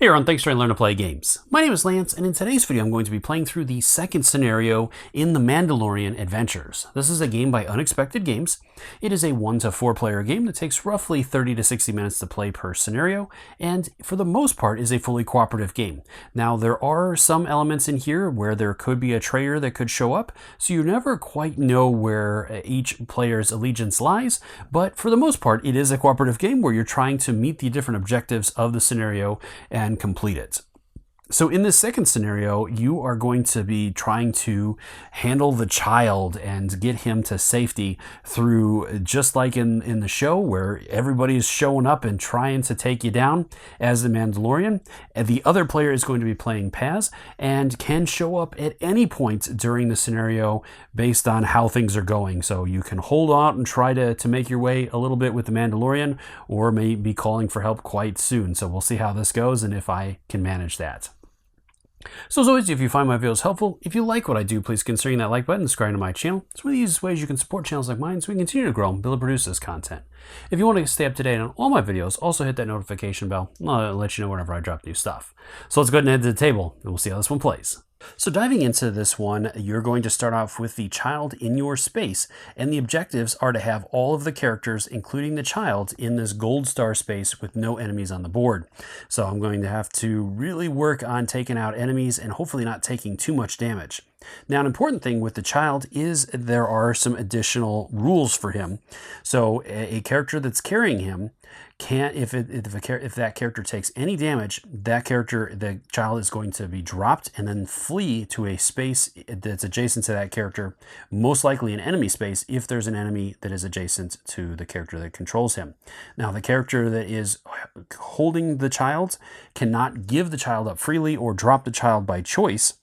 Hey everyone, thanks for joining Learn to Play Games. My name is Lance, and in today's video I'm going to be playing through the second scenario in the Mandalorian Adventures. This is a game by Unexpected Games. It is a 1 to 4 player game that takes roughly 30 to 60 minutes to play per scenario, and for the most part is a fully cooperative game. Now there are some elements in here where there could be a traitor that could show up, so you never quite know where each player's allegiance lies, but for the most part it is a cooperative game where you're trying to meet the different objectives of the scenario and complete it. So in this second scenario, you are going to be trying to handle the child and get him to safety through, just like in the show where everybody is showing up and trying to take you down as the Mandalorian. And the other player is going to be playing Paz and can show up at any point during the scenario based on how things are going. So you can hold on and try to make your way a little bit with the Mandalorian, or may be calling for help quite soon. So we'll see how this goes and if I can manage that. So as always, if you find my videos helpful, if you like what I do, please consider hitting that like button and subscribing to my channel. It's one of the easiest ways you can support channels like mine so we can continue to grow and build and produce this content. If you want to stay up to date on all my videos, also hit that notification bell. I'll let you know whenever I drop new stuff. So let's go ahead and head to the table and we'll see how this one plays. So diving into this one, you're going to start off with the child in your space, and the objectives are to have all of the characters, including the child, in this gold star space with no enemies on the board. So I'm going to have to really work on taking out enemies and hopefully not taking too much damage. Now, an important thing with the child is there are some additional rules for him. So a character that's carrying him can't, if that character takes any damage, the child is going to be dropped and then flee to a space that's adjacent to that character, most likely an enemy space if there's an enemy that is adjacent to the character that controls him. Now, the character that is holding the child cannot give the child up freely or drop the child by choice.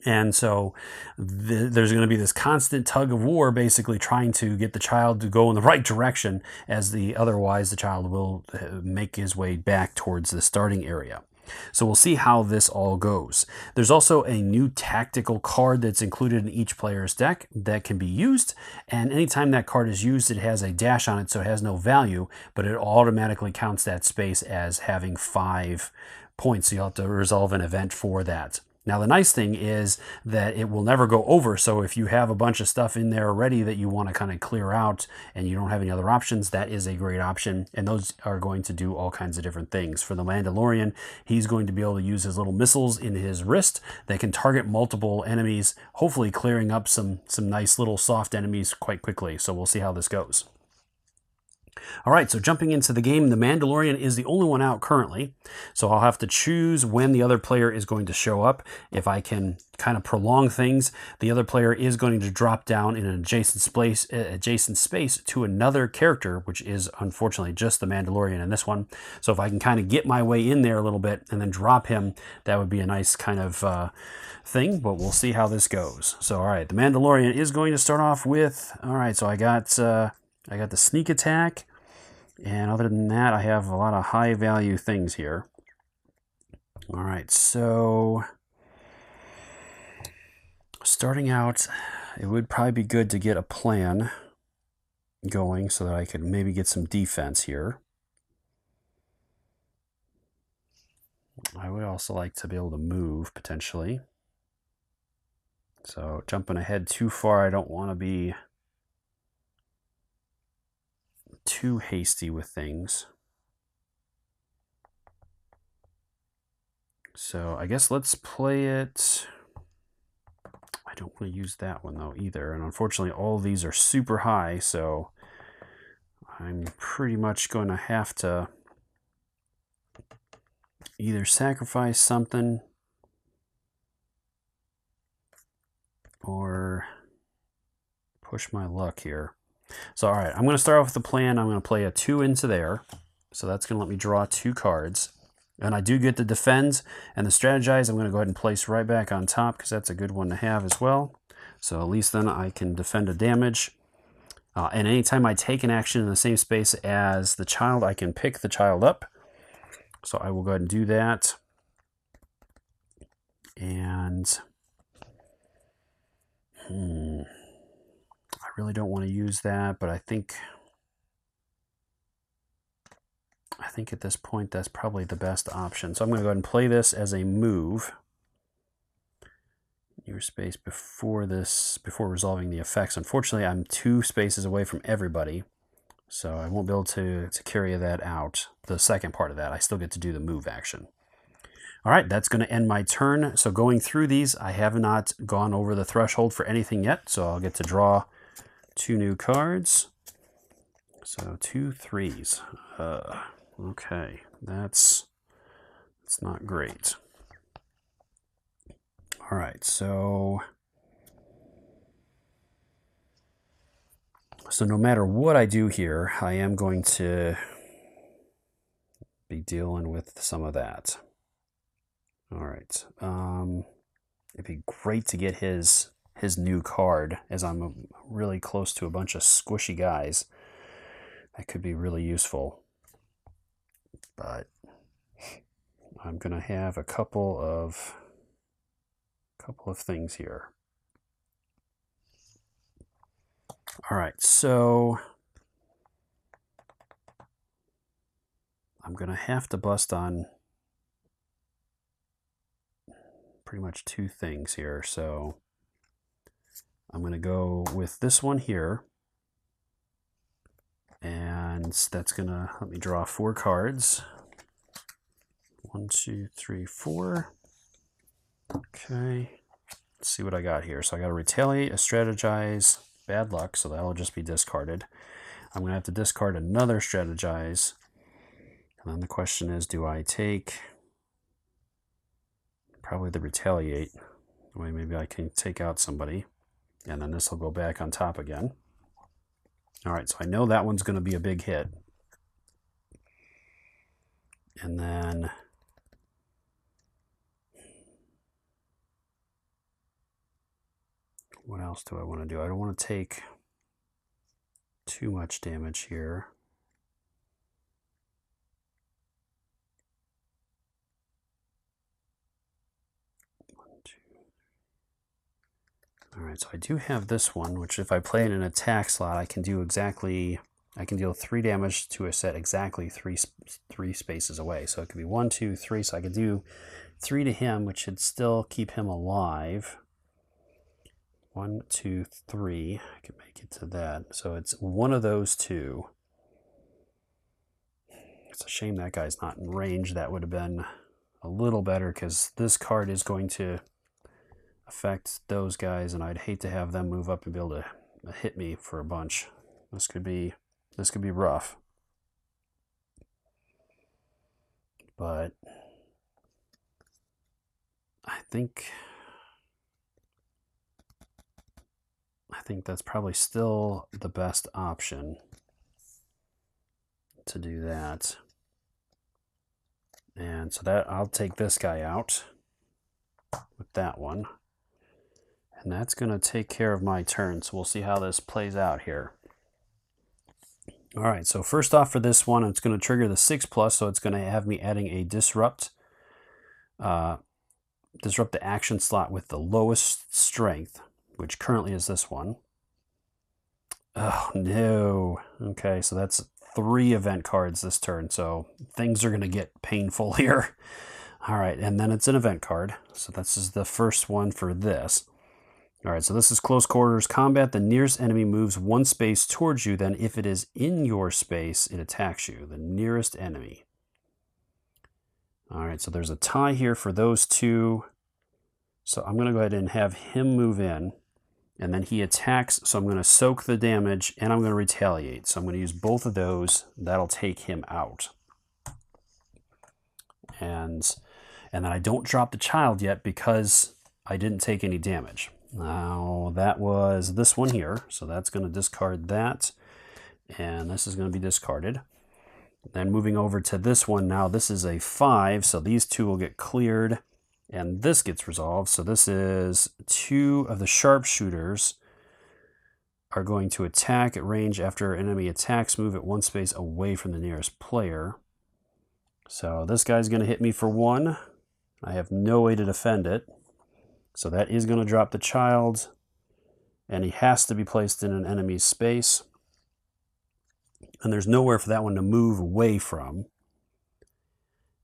And so there's going to be this constant tug of war, basically trying to get the child to go in the right direction, as otherwise the child will make his way back towards the starting area. So we'll see how this all goes. There's also a new tactical card that's included in each player's deck that can be used, and anytime that card is used, it has a dash on it, so it has no value, but it automatically counts that space as having 5 points, so you'll have to resolve an event for that. Now, the nice thing is that it will never go over, so if you have a bunch of stuff in there already that you want to kind of clear out and you don't have any other options, that is a great option, and those are going to do all kinds of different things. For the Mandalorian, he's going to be able to use his little missiles in his wrist that can target multiple enemies, hopefully clearing up some nice little soft enemies quite quickly. So we'll see how this goes. All right, so jumping into the game, the Mandalorian is the only one out currently, so I'll have to choose when the other player is going to show up. If I can kind of prolong things, the other player is going to drop down in an adjacent space to another character, which is unfortunately just the Mandalorian in this one. So if I can kind of get my way in there a little bit and then drop him, that would be a nice kind of thing, but we'll see how this goes. So all right, the Mandalorian is going to start off with, all right, so I got the sneak attack. And other than that, I have a lot of high value things here. All right, so starting out, it would probably be good to get a plan going so that I could maybe get some defense here. I would also like to be able to move potentially. So jumping ahead too far, I don't want to be too hasty with things. So I guess let's play it. I don't want to use that one though either, and unfortunately all these are super high, so I'm pretty much going to have to either sacrifice something or push my luck here. So, all right, I'm going to start off with the plan. I'm going to play a 2 into there. So that's going to let me draw 2 cards. And I do get the defend and the strategize. I'm going to go ahead and place right back on top because that's a good one to have as well. So at least then I can defend a damage. And anytime I take an action in the same space as the child, I can pick the child up. So I will go ahead and do that. And I really don't want to use that, but I think I think at this point that's probably the best option. So I'm going to go ahead and play this as a move. Your space before resolving the effects. Unfortunately, I'm 2 spaces away from everybody, so I won't be able to carry that out. The second part of that, I still get to do the move action. All right, that's going to end my turn. So going through these, I have not gone over the threshold for anything yet, so I'll get to draw 2 new cards. So 2 3s. Okay, that's not great. All right, so no matter what I do here, I am going to be dealing with some of that. All right, it'd be great to get his new card, as I'm really close to a bunch of squishy guys. That could be really useful, but I'm gonna have a couple of things here. All right, so I'm going to have to bust on pretty much 2 things here. So I'm going to go with this one here, and that's going to let me draw 4 cards. 1, 2, 3, 4. Okay, let's see what I got here. So I got to retaliate, a strategize, bad luck, so that'll just be discarded. I'm going to have to discard another strategize. And then the question is, do I take probably the retaliate? Maybe I can take out somebody, and then this will go back on top again. All right, so I know that one's going to be a big hit. And then what else do I want to do? I don't want to take too much damage here. All right, so I do have this one, which if I play in an attack slot, I can deal 3 damage to a set exactly three spaces away. So it could be 1, 2, 3. So I could do 3 to him, which should still keep him alive. 1, 2, 3. I can make it to that. So it's one of those 2. It's a shame that guy's not in range. That would have been a little better, because this card is going to affect those guys, and I'd hate to have them move up and be able to hit me for a bunch. This could be rough. But I think that's probably still the best option to do that. And so that I'll take this guy out with that one. And that's going to take care of my turn. So we'll see how this plays out here. All right, so first off for this one, it's going to trigger the 6+, so it's going to have me adding a disrupt the action slot with the lowest strength, which currently is this one. Oh, no. Okay, so that's 3 event cards this turn, so things are going to get painful here. All right, and then it's an event card. So this is the first one for this. All right, so this is close quarters combat. The nearest enemy moves 1 space towards you. Then if it is in your space, it attacks you, the nearest enemy. All right, so there's a tie here for those 2. So I'm going to go ahead and have him move in. And then he attacks, so I'm going to soak the damage, and I'm going to retaliate. So I'm going to use both of those. That'll take him out. And then I don't drop the child yet because I didn't take any damage. Now, that was this one here, so that's going to discard that, and this is going to be discarded. Then moving over to this one now, this is a 5, so these 2 will get cleared, and this gets resolved. So this is 2 of the sharpshooters are going to attack at range after enemy attacks, move at 1 space away from the nearest player. So this guy's going to hit me for 1. I have no way to defend it. So that is going to drop the child, and he has to be placed in an enemy's space. And there's nowhere for that one to move away from.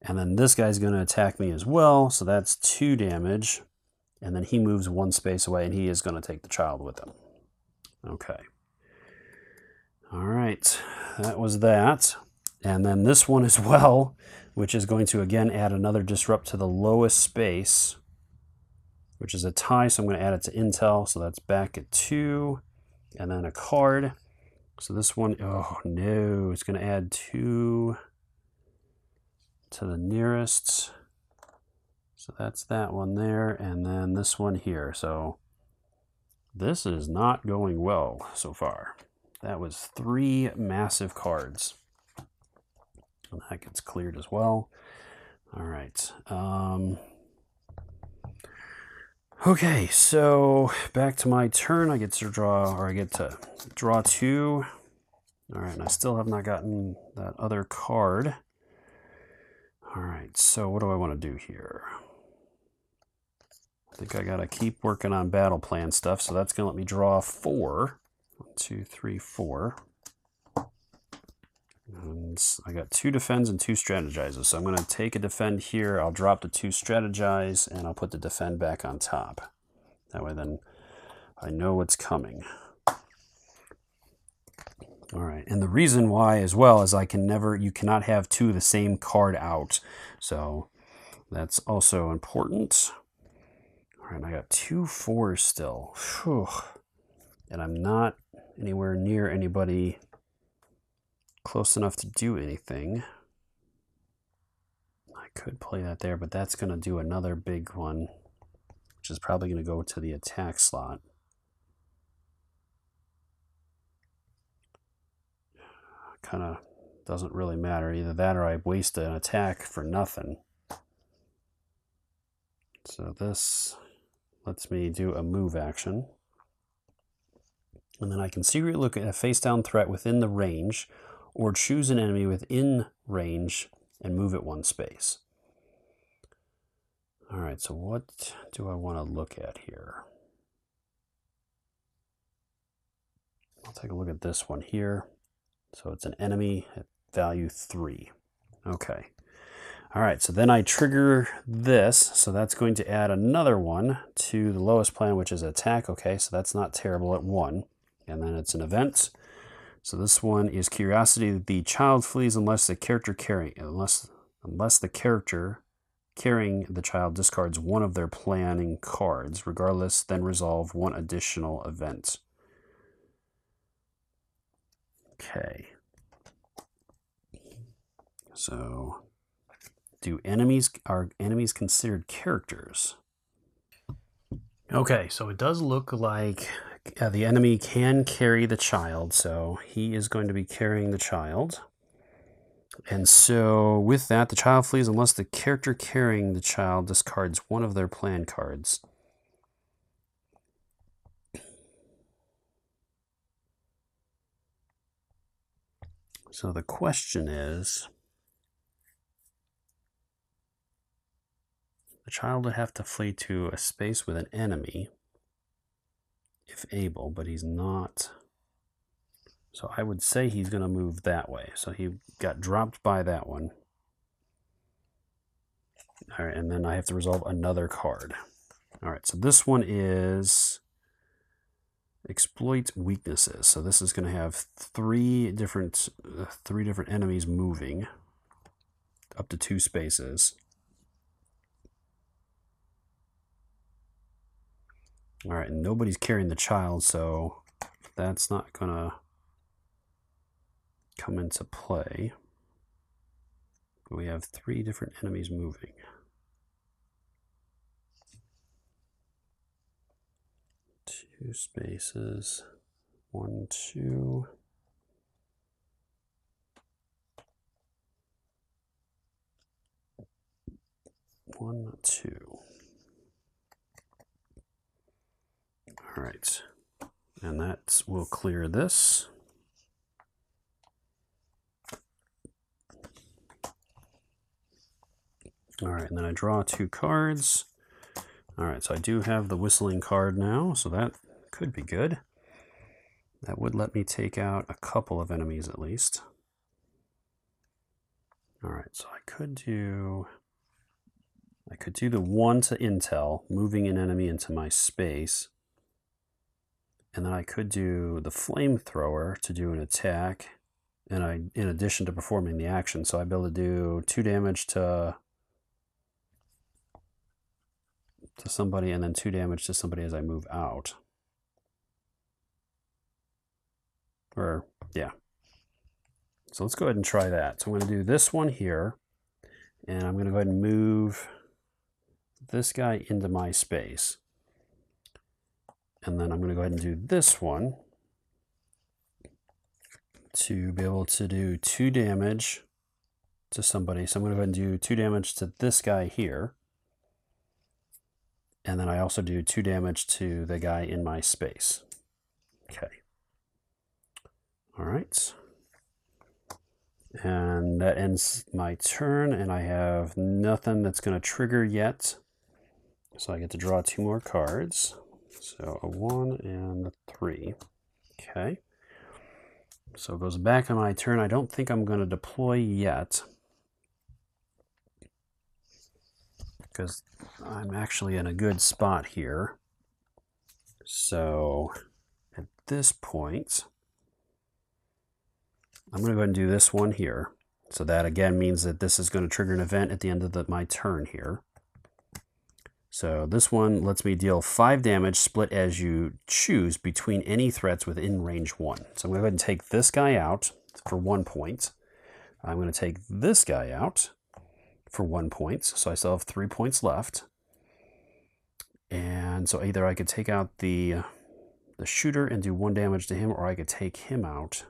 And then this guy's going to attack me as well, so that's 2 damage. And then he moves 1 space away, and he is going to take the child with him. Okay. All right, that was that. And then this one as well, which is going to, again, add another disrupt to the lowest space, which is a tie, so I'm going to add it to intel, so that's back at 2. And then a card. So this one, oh no, it's going to add 2 to the nearest. So that's that one there, and then this one here. So this is not going well so far. That was 3 massive cards. And that gets cleared as well. All right. Okay, so back to my turn. I get to draw 2. All right, and I still have not gotten that other card. All right, so what do I want to do here? I think I got to keep working on battle plan stuff, so that's going to let me draw 4. 1, 2, 3, 4. And I got 2 defends and 2 strategizes, so I'm going to take a defend here. I'll drop the 2 strategize, and I'll put the defend back on top. That way then I know what's coming. All right, and the reason why as well is you cannot have 2 of the same card out, so that's also important. All right, I got 2 4s still. Whew. And I'm not anywhere near anybody close enough to do anything. I could play that there, but that's going to do another big one, which is probably going to go to the attack slot. Kind of doesn't really matter. Either that or I waste an attack for nothing. So this lets me do a move action. And then I can secretly look at a face-down threat within the range, or choose an enemy within range and move it 1 space. All right, so what do I want to look at here? I'll take a look at this one here. So it's an enemy at value 3. Okay. All right, so then I trigger this. So that's going to add another one to the lowest plan, which is attack. Okay, so that's not terrible at 1. And then it's an event. So this one is curiosity. The child flees unless the character carrying the child discards 1 of their planning cards. Regardless, then resolve 1 additional event. Okay. So, are enemies considered characters? Okay, so it does look like the enemy can carry the child, so he is going to be carrying the child. And so with that, the child flees unless the character carrying the child discards 1 of their plan cards. So the question is, the child would have to flee to a space with an enemy, if able, but he's not. So I would say he's going to move that way. So he got dropped by that one. All right, and then I have to resolve another card. All right, so this one is exploit weaknesses. So this is going to have 3 different enemies moving up to 2 spaces. All right, and nobody's carrying the child, so that's not going to come into play. We have 3 different enemies moving. Two spaces. 1, 2. One, 2. All right, and that will clear this. All right, and then I draw 2 cards. All right, so I do have the whistling card now, so that could be good. That would let me take out a couple of enemies at least. All right, so I could do the 1 to intel, moving an enemy into my space. And then I could do the flamethrower to do an attack, and in addition to performing the action, so I'd be able to do 2 damage to somebody, and then 2 damage to somebody as I move out. Or, yeah. So let's go ahead and try that. So I'm going to do this one here, and I'm going to go ahead and move this guy into my space. And then I'm going to go ahead and do this one to be able to do 2 damage to somebody. So I'm going to go ahead and do 2 damage to this guy here. And then I also do 2 damage to the guy in my space. Okay. All right. And that ends my turn, and I have nothing that's going to trigger yet. So I get to draw 2 more cards. So a 1 and a 3. Okay. So it goes back on my turn. I don't think I'm going to deploy yet, because I'm actually in a good spot here. So at this point, I'm going to go ahead and do this one here. So that again means that this is going to trigger an event at the end of my turn here. So this one lets me deal 5 damage, split as you choose between any threats within range 1. So I'm going to go ahead and take this guy out for 1 point. I'm going to take this guy out for 1 point. So I still have 3 points left. And so either I could take out the shooter and do 1 damage to him, or I could take him out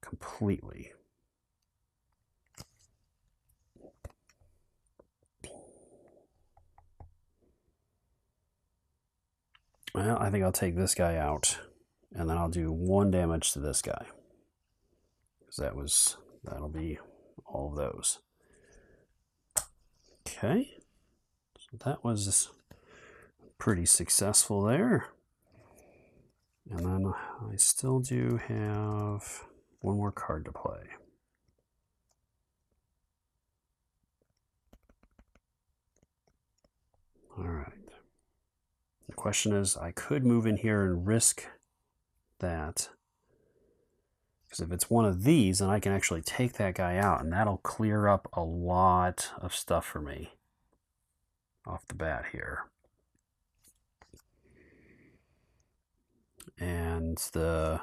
completely. Well, I think I'll take this guy out, and then I'll do 1 damage to this guy, because that'll be all of those. Okay, so that was pretty successful there. And then I still do have 1 more card to play. All right. The question is, I could move in here and risk that, because if it's one of these, then I can actually take that guy out, and that'll clear up a lot of stuff for me off the bat here. And the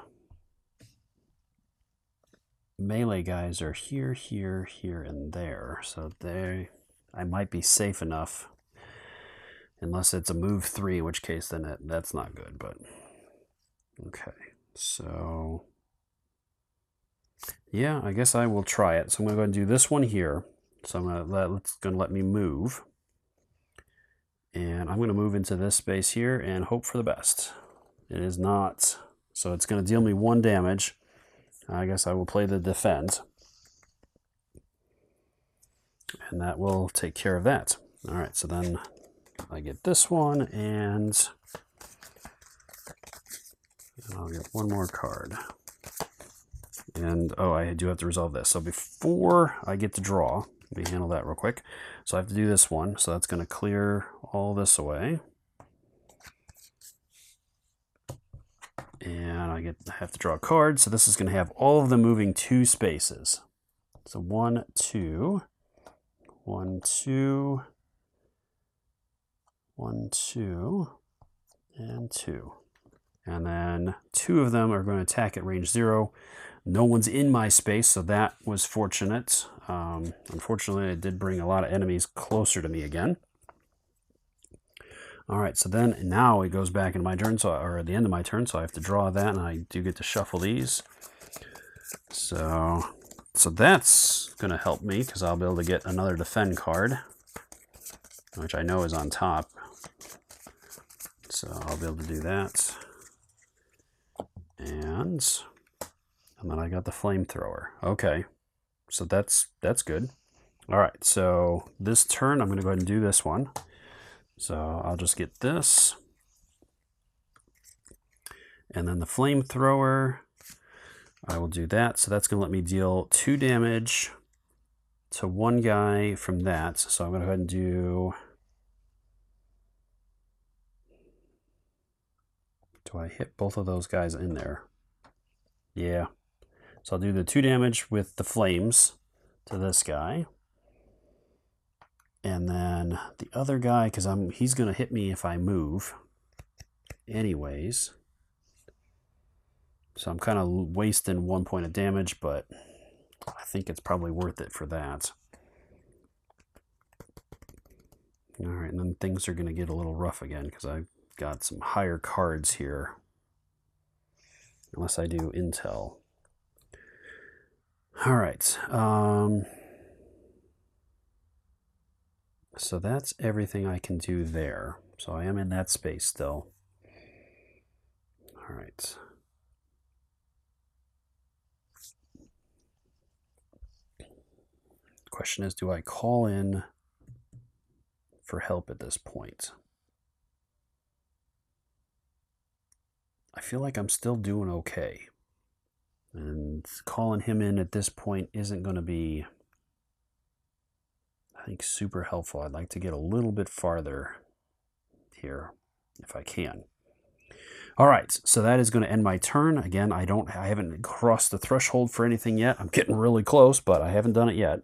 melee guys are here, here, here, and there. So I might be safe enough, unless it's a move 3, in which case then that's not good. But okay, so yeah, I guess I will try it. So I'm going to go ahead and do this one here. So it's going to let me move, and I'm going to move into this space here and hope for the best. It is not, so it's going to deal me 1 damage. I guess I will play the defend, and that will take care of that. All right, so then I get this one, and I'll get 1 more card. And, oh, I do have to resolve this. So before I get to draw, let me handle that real quick. So I have to do this one, so that's going to clear all this away. And I have to draw a card, so this is going to have all of them moving 2 spaces. So 1, 2, 1, 2, 1, 2, and 2. And then 2 of them are going to attack at range 0. No one's in my space, so that was fortunate. Unfortunately, it did bring a lot of enemies closer to me again. All right, so then now it goes back into my turn, or at the end of my turn, so I have to draw that, and I do get to shuffle these. So that's going to help me, because I'll be able to get another defend card, which I know is on top. So I'll be able to do that. And then I got the flamethrower. Okay, so that's good. All right, so this turn I'm going to go ahead and do this one. So I'll just get this, and then the flamethrower, I will do that. So that's going to let me deal 2 damage to one guy from that. So I'm going to go ahead and do... Do I hit both of those guys in there? Yeah. So I'll do the 2 damage with the flames to this guy. And then the other guy, because he's going to hit me if I move anyways. So I'm kind of wasting 1 point of damage, but I think it's probably worth it for that. All right, and then things are going to get a little rough again because I've got some higher cards here. Unless I do intel. All right. So that's everything I can do there. So I am in that space still. All right. The question is, do I call in for help at this point? I feel like I'm still doing okay. And calling him in at this point isn't going to be, I think, super helpful. I'd like to get a little bit farther here if I can. All right, so that is going to end my turn. Again, I haven't crossed the threshold for anything yet. I'm getting really close, but I haven't done it yet.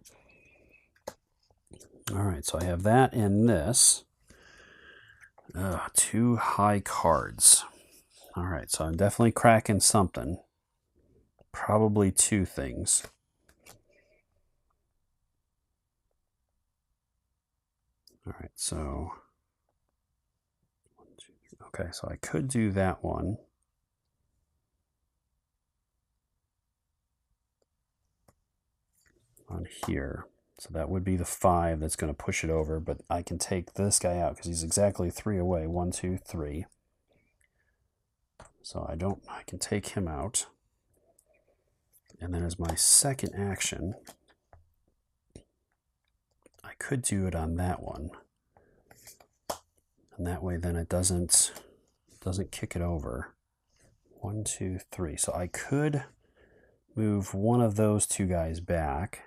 All right, so I have that and this. 2 high cards. All right, so I'm definitely cracking something. Probably 2 things. All right, so 1, 2, 3. Okay, so I could do that one. On here. So that would be the 5 that's going to push it over, but I can take this guy out because he's exactly 3 away. 1, 2, 3. So I can take him out. And then as my second action, I could do it on that one. And that way then it doesn't kick it over. 1, 2, 3. So I could move one of those 2 guys back.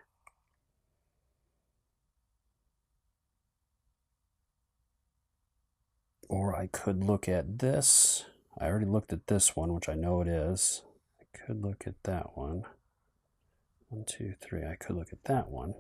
Or I could look at this. I already looked at this one, which I know it is. I could look at that one. 1, 2, 3. I could look at that one.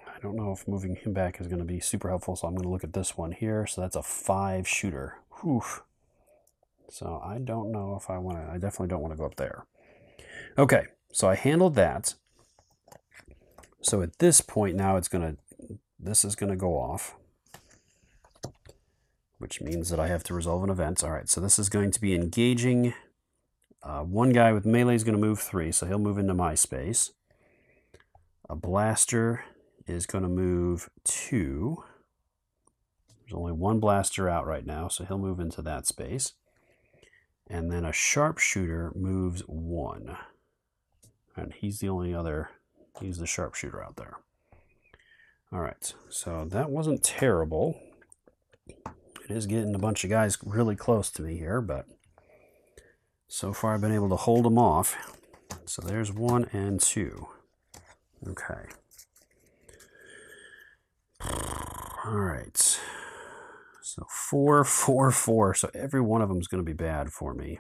I don't know if moving him back is going to be super helpful, so I'm going to look at this one here. So that's a 5 shooter. Whew. So I don't know if I want to, I definitely don't want to go up there. Okay, so I handled that. So at this point now this is going to go off, which means that I have to resolve an event. All right, so this is going to be engaging. One guy with melee is going to move 3, so he'll move into my space. A blaster is going to move 2. There's only 1 blaster out right now, so he'll move into that space. And then a sharpshooter moves 1. And he's the only other, he's the sharpshooter out there. All right, so that wasn't terrible. It is getting a bunch of guys really close to me here, but so far I've been able to hold them off. So there's 1 and 2. Okay. All right. So 4, 4, 4. So every one of them is going to be bad for me.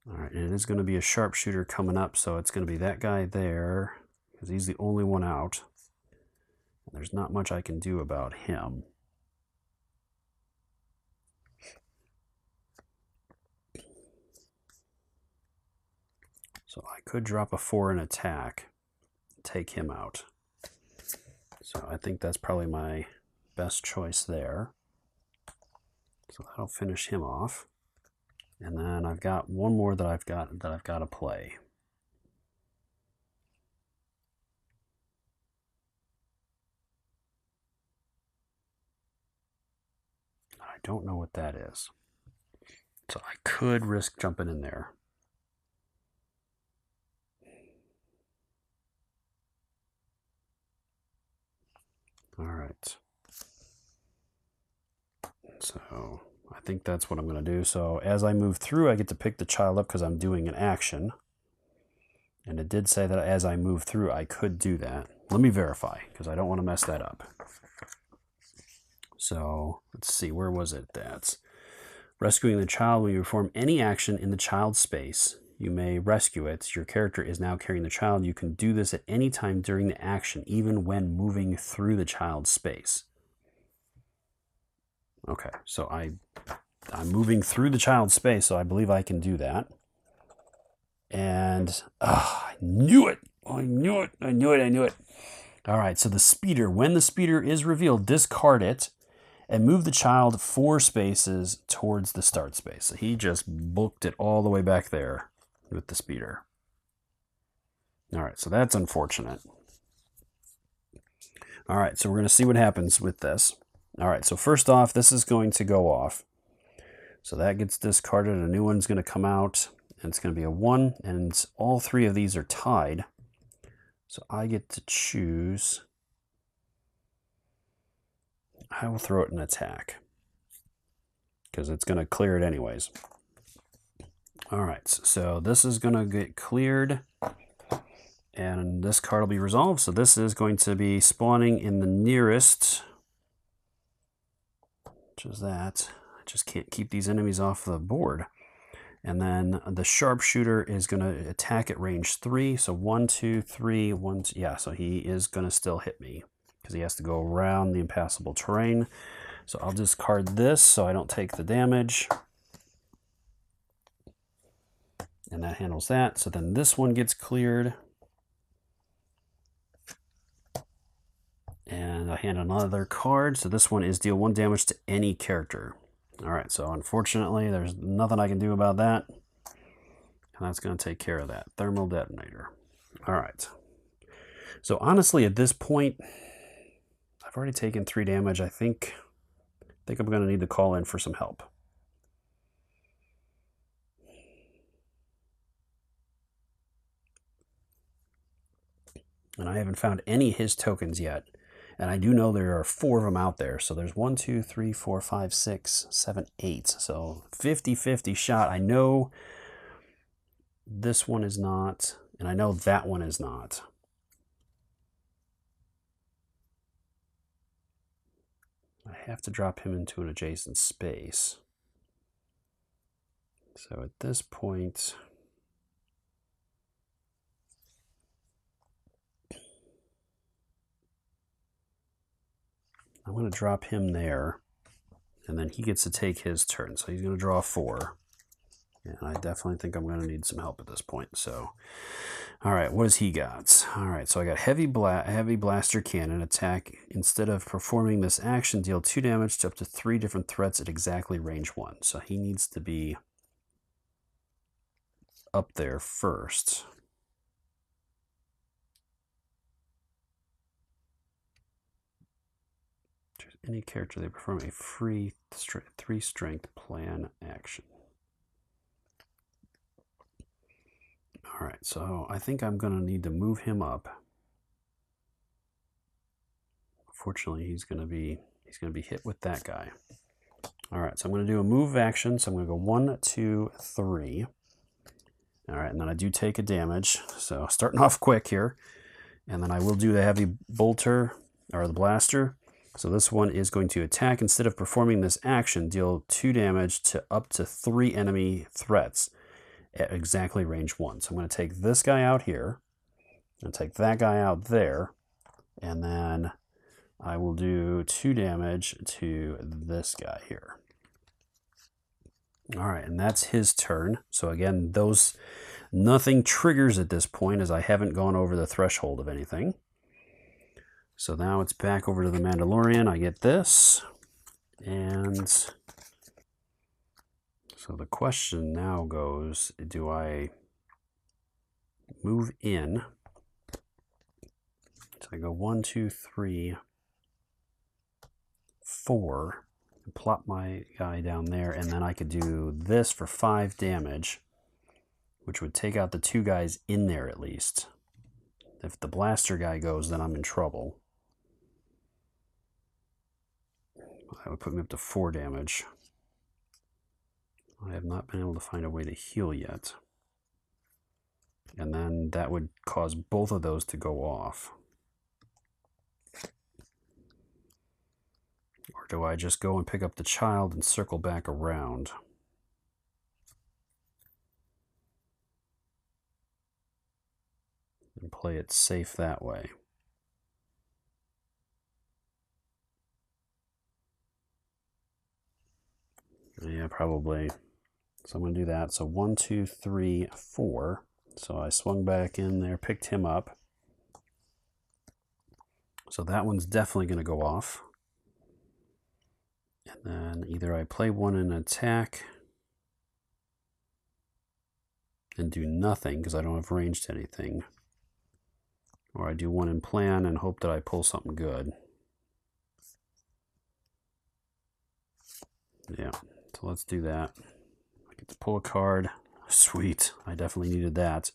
All right, and it is going to be a sharpshooter coming up, so it's going to be that guy there, because he's the only one out. And there's not much I can do about him. So I could drop a 4 in attack, take him out. So I think that's probably my best choice there. So that'll finish him off. And then I've got one more that I've got to play. I don't know what that is. So I could risk jumping in there. All right. so I think that's what I'm going to do. So as I move through, I get to pick the child up because I'm doing an action. And it did say that as I move through, I could do that. Let me verify, because I don't want to mess that up. So, let's see, where was it? That's rescuing the child. When you perform any action in the child's space, you may rescue it. Your character is now carrying the child. You can do this at any time during the action, even when moving through the child's space. Okay, so I'm moving through the child's space, so I believe I can do that. And I knew it. I knew it. I knew it. I knew it. All right, so the speeder. When the speeder is revealed, discard it and move the child 4 spaces towards the start space. So he just booked it all the way back there with the speeder. All right, so that's unfortunate. All right, so we're going to see what happens with this. All right, so first off, this is going to go off. So that gets discarded. A new one's going to come out. And it's going to be a 1, and all 3 of these are tied. So I get to choose. I will throw it in attack, because it's going to clear it anyways. All right, so this is going to get cleared, and this card will be resolved. So this is going to be spawning in the nearest, which is that. I just can't keep these enemies off the board. And then the sharpshooter is going to attack at range 3. So 1, 2, 3, 1, 2. Yeah, so he is going to still hit me because he has to go around the impassable terrain. So I'll discard this so I don't take the damage. And that handles that. So then this one gets cleared. And I hand another card. So this one is deal 1 damage to any character. All right, so unfortunately, there's nothing I can do about that. And that's going to take care of that. Thermal detonator. All right. So honestly, at this point, I've already taken 3 damage. I think I'm going to need to call in for some help. And I haven't found any of his tokens yet. And I do know there are 4 of them out there. So there's 1, 2, 3, 4, 5, 6, 7, 8. So 50-50 shot. I know this one is not, and I know that one is not. I have to drop him into an adjacent space. So at this point, I'm going to drop him there, and then he gets to take his turn. So he's going to draw 4. And I definitely think I'm going to need some help at this point. So, all right, what does he got? All right, so I got heavy blaster cannon attack. Instead of performing this action, deal 2 damage to up to 3 different threats at exactly range 1. So he needs to be up there first. Any character, they perform a free 3 strength plan action. All right, so I think I'm going to need to move him up. Unfortunately, he's going to be hit with that guy. All right, so I'm going to do a move action. So I'm going to go 1, 2, 3. All right, and then I do take a damage. So starting off quick here, and then I will do the heavy bolter or the blaster. So this one is going to attack. Instead of performing this action, deal 2 damage to up to 3 enemy threats at exactly range 1. So I'm going to take this guy out here, and take that guy out there, and then I will do 2 damage to this guy here. All right, and that's his turn. So again, nothing triggers at this point as I haven't gone over the threshold of anything. So now it's back over to the Mandalorian. I get this. And so the question now goes, do I move in? So I go 1, 2, 3, 4, and plop my guy down there, and then I could do this for 5 damage, which would take out the 2 guys in there at least. If the blaster guy goes, then I'm in trouble. That would put me up to 4 damage. I have not been able to find a way to heal yet. And then that would cause both of those to go off. Or do I just go and pick up the child and circle back around? And play it safe that way. Yeah, probably. So I'm going to do that. So 1, 2, 3, 4. So I swung back in there, picked him up. So that one's definitely going to go off. And then either I play one in attack and do nothing because I don't have range to anything. Or I do one in plan and hope that I pull something good. Yeah, so let's do that. I get to pull a card. Sweet, I definitely needed that.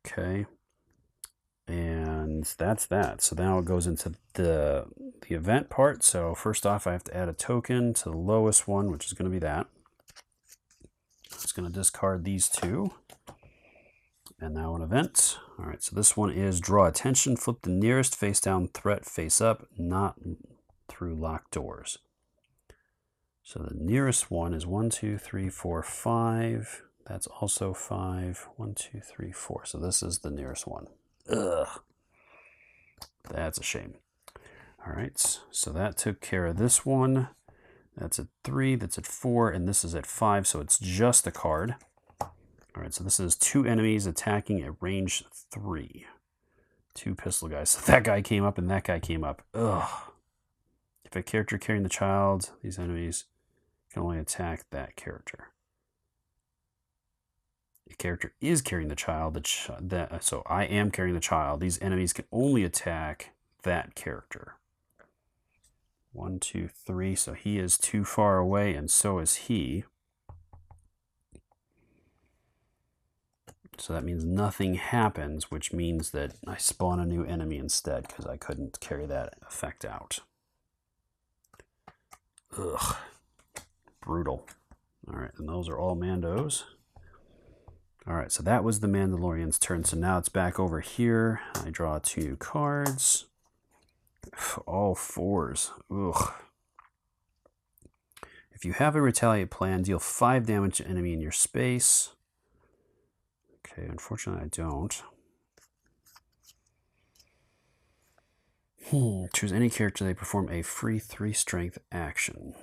Okay, and that's that. So now it goes into the event part. So first off, I have to add a token to the lowest one, which is going to be that. It's going to discard these 2. And now an event. All right, so this one is draw attention, flip the nearest face down threat face up, not through locked doors. So the nearest one is 1, 2, 3, 4, 5. That's also 5. 1, 2, 3, 4. So this is the nearest one. Ugh. That's a shame. All right, so that took care of this one. That's at 3, that's at 4, and this is at 5, so it's just a card. All right, so this is 2 enemies attacking at range 3. 2 pistol guys. So that guy came up and that guy came up. Ugh. If a character carrying the child, these enemies can only attack that character. A character is carrying the child. So I am carrying the child. These enemies can only attack that character. 1, 2, 3. So he is too far away, and so is he. So that means nothing happens, which means that I spawn a new enemy instead because I couldn't carry that effect out. Ugh. Brutal. All right, and those are all Mandos. All right, so that was the Mandalorian's turn. So now it's back over here. I draw 2 cards. All 4s. Ugh. If you have a retaliate plan, deal 5 damage to enemy in your space. Okay, unfortunately I don't. Choose any character, they perform a free 3 strength action.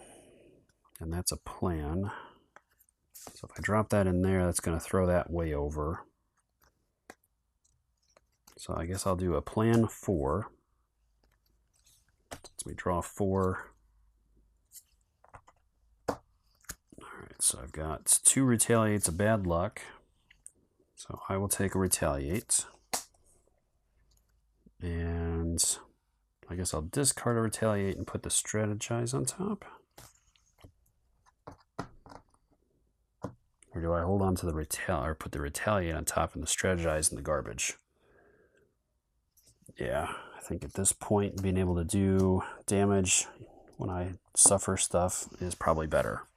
And that's a plan. So if I drop that in there, that's going to throw that way over. So I guess I'll do a plan 4. Let me draw 4. Alright, so I've got 2 retaliates of bad luck. So I will take a retaliate. And I guess I'll discard a retaliate and put the strategize on top. Or do I hold on to the or put the retaliate on top and the strategize in the garbage? Yeah, I think at this point being able to do damage when I suffer stuff is probably better.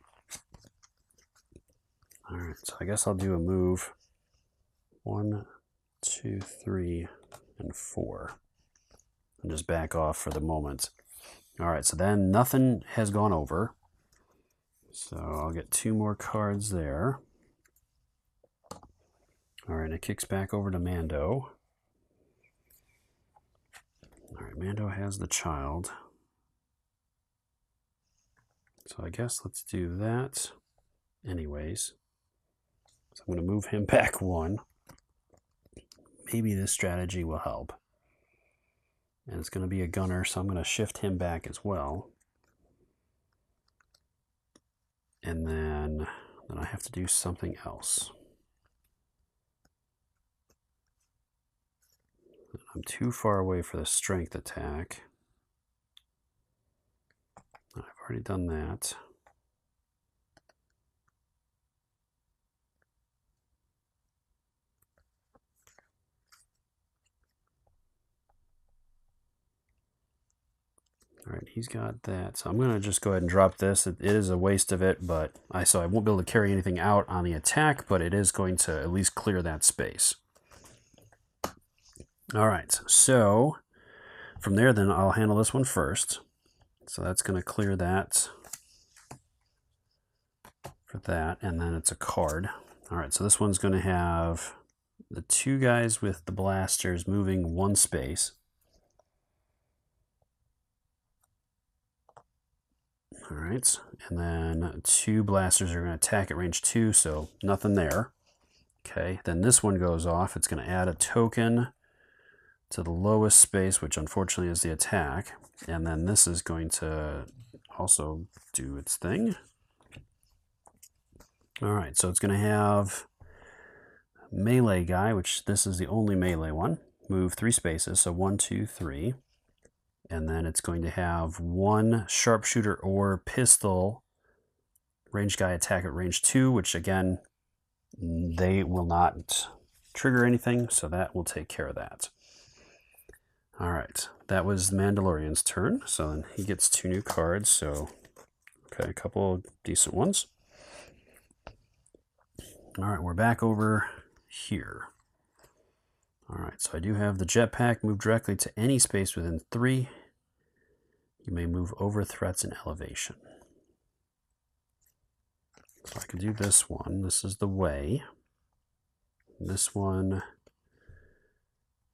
Alright, so I guess I'll do a move. 1, 2, 3, and 4. And just back off for the moment. Alright, so then nothing has gone over. So I'll get 2 more cards there. Alright, it kicks back over to Mando. Alright, Mando has the child. So I guess let's do that anyways. So I'm going to move him back 1. Maybe this strategy will help. And it's going to be a gunner, so I'm going to shift him back as well. And then I have to do something else. I'm too far away for the strength attack. I've already done that. All right, he's got that. So I'm going to just go ahead and drop this. It is a waste of it, but so I won't be able to carry anything out on the attack, but it is going to at least clear that space. All right, so from there, then I'll handle this one first. So that's going to clear that for that, and then it's a card. All right, so this one's going to have the two guys with the blasters moving one space. All right, and then two blasters are going to attack at range 2, so nothing there. Okay, then this one goes off. It's going to add a token to the lowest space, which unfortunately is the attack. And then this is going to also do its thing. All right, so it's going to have melee guy, which this is the only melee one. Move 3 spaces, so 1, 2, 3. And then it's going to have one sharpshooter or pistol range guy attack at range 2, which again, they will not trigger anything, so that will take care of that. All right, that was the Mandalorian's turn, so then he gets 2 new cards, so okay, a couple of decent ones. All right, we're back over here. All right, so I do have the jetpack. Move directly to any space within 3. You may move over threats in elevation. So I can do this one. This is the way. And this one,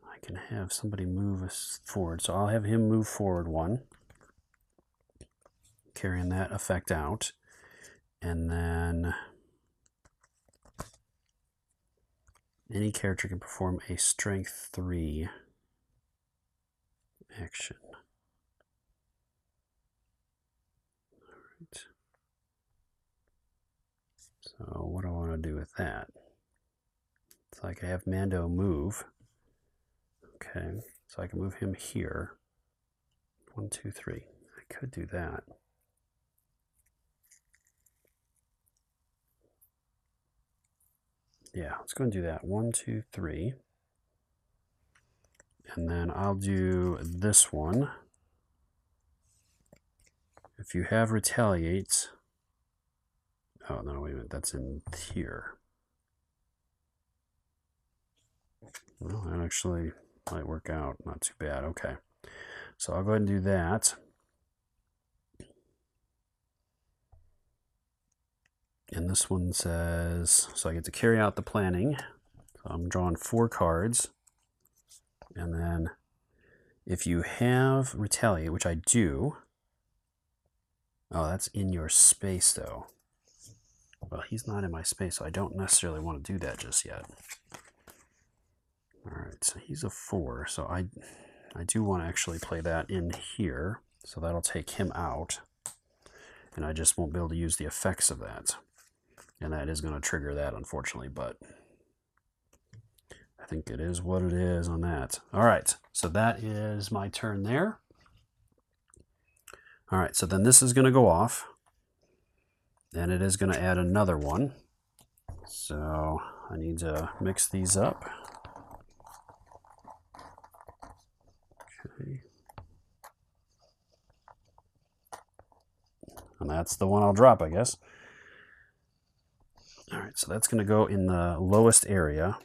I can have somebody move us forward. So I'll have him move forward 1, carrying that effect out. And then any character can perform a strength 3 action. All right. So what do I want to do with that? It's like I have Mando move. Okay, so I can move him here. 1, 2, 3. I could do that. Yeah, let's go and do that. 1, 2, 3. And then I'll do this one. If you have retaliate. Oh, no, wait a minute. That's in here. Well, that actually might work out. Not too bad. Okay. So I'll go ahead and do that. And this one says, so I get to carry out the planning. So I'm drawing 4 cards. And then if you have retaliate, which I do. Oh, that's in your space though. Well, he's not in my space, so I don't necessarily want to do that just yet. All right, so he's a 4. So I do want to actually play that in here. So that'll take him out. And I just won't be able to use the effects of that. And that is going to trigger that, unfortunately, but I think it is what it is on that. All right, so that is my turn there. All right, so then this is going to go off, and it is going to add another one. So I need to mix these up. Okay. And that's the one I'll drop, I guess. All right, so that's going to go in the lowest area,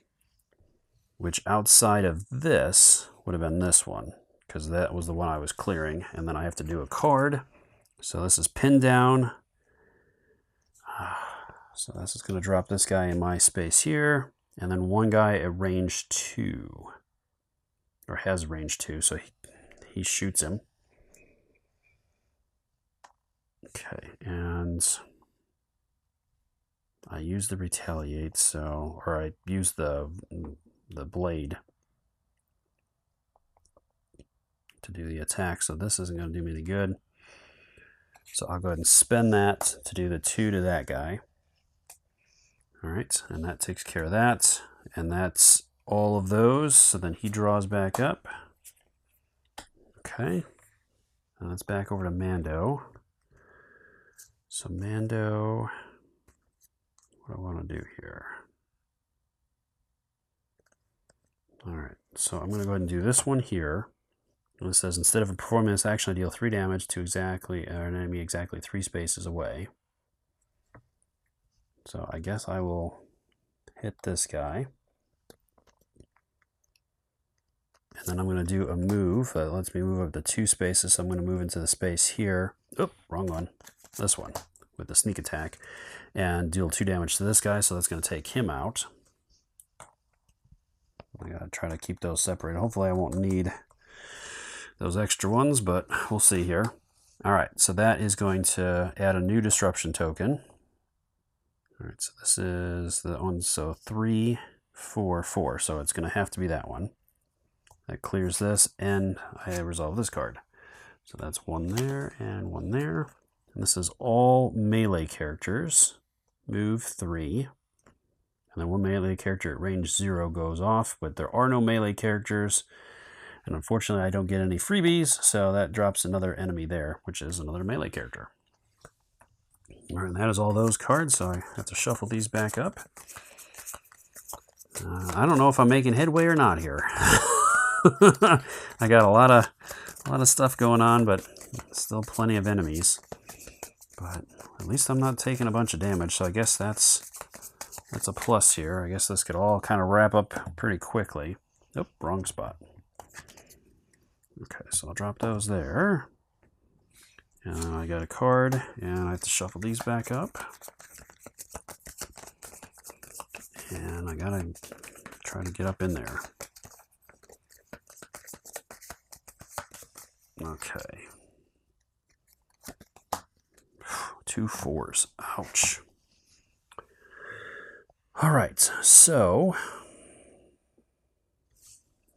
which outside of this would have been this one, because that was the one I was clearing. And then I have to do a card. So this is pinned down. So this is going to drop this guy in my space here. And then one guy at range 2, or has range 2, so he shoots him. Okay, and I use the retaliate, so, or I use the blade to do the attack, so this isn't going to do me any good. So I'll go ahead and spend that to do the 2 to that guy. All right, and that takes care of that, and that's all of those. So then he draws back up. Okay, and that's back over to Mando. So Mando, what do I want to do here? All right, so I'm going to go ahead and do this one here. And it says, instead of performing this action, I deal 3 damage to an enemy exactly 3 spaces away. So I guess I will hit this guy. And then I'm going to do a move that lets me move up to 2 spaces. So I'm going to move into the space here. Oh, wrong one. This one with the sneak attack. And deal 2 damage to this guy. So that's going to take him out. I got to try to keep those separated. Hopefully I won't need those extra ones, but we'll see here. All right, so that is going to add a new disruption token. All right, so this is the one. So 3, 4, 4. So it's going to have to be that one. That clears this, and I resolve this card. So that's 1 there and 1 there. And this is all melee characters. Move 3. And then 1 melee character at range 0 goes off, but there are no melee characters. And unfortunately, I don't get any freebies, so that drops another enemy there, which is another melee character. All right, and that is all those cards, so I have to shuffle these back up. I don't know if I'm making headway or not here. I got a lot of stuff going on, but still plenty of enemies. But at least I'm not taking a bunch of damage, so I guess that's a plus here. I guess this could all kind of wrap up pretty quickly. Nope, wrong spot. Okay, so I'll drop those there. And I got a card, and I have to shuffle these back up. And I gotta try to get up in there. Okay. 2 4s. Ouch. All right, so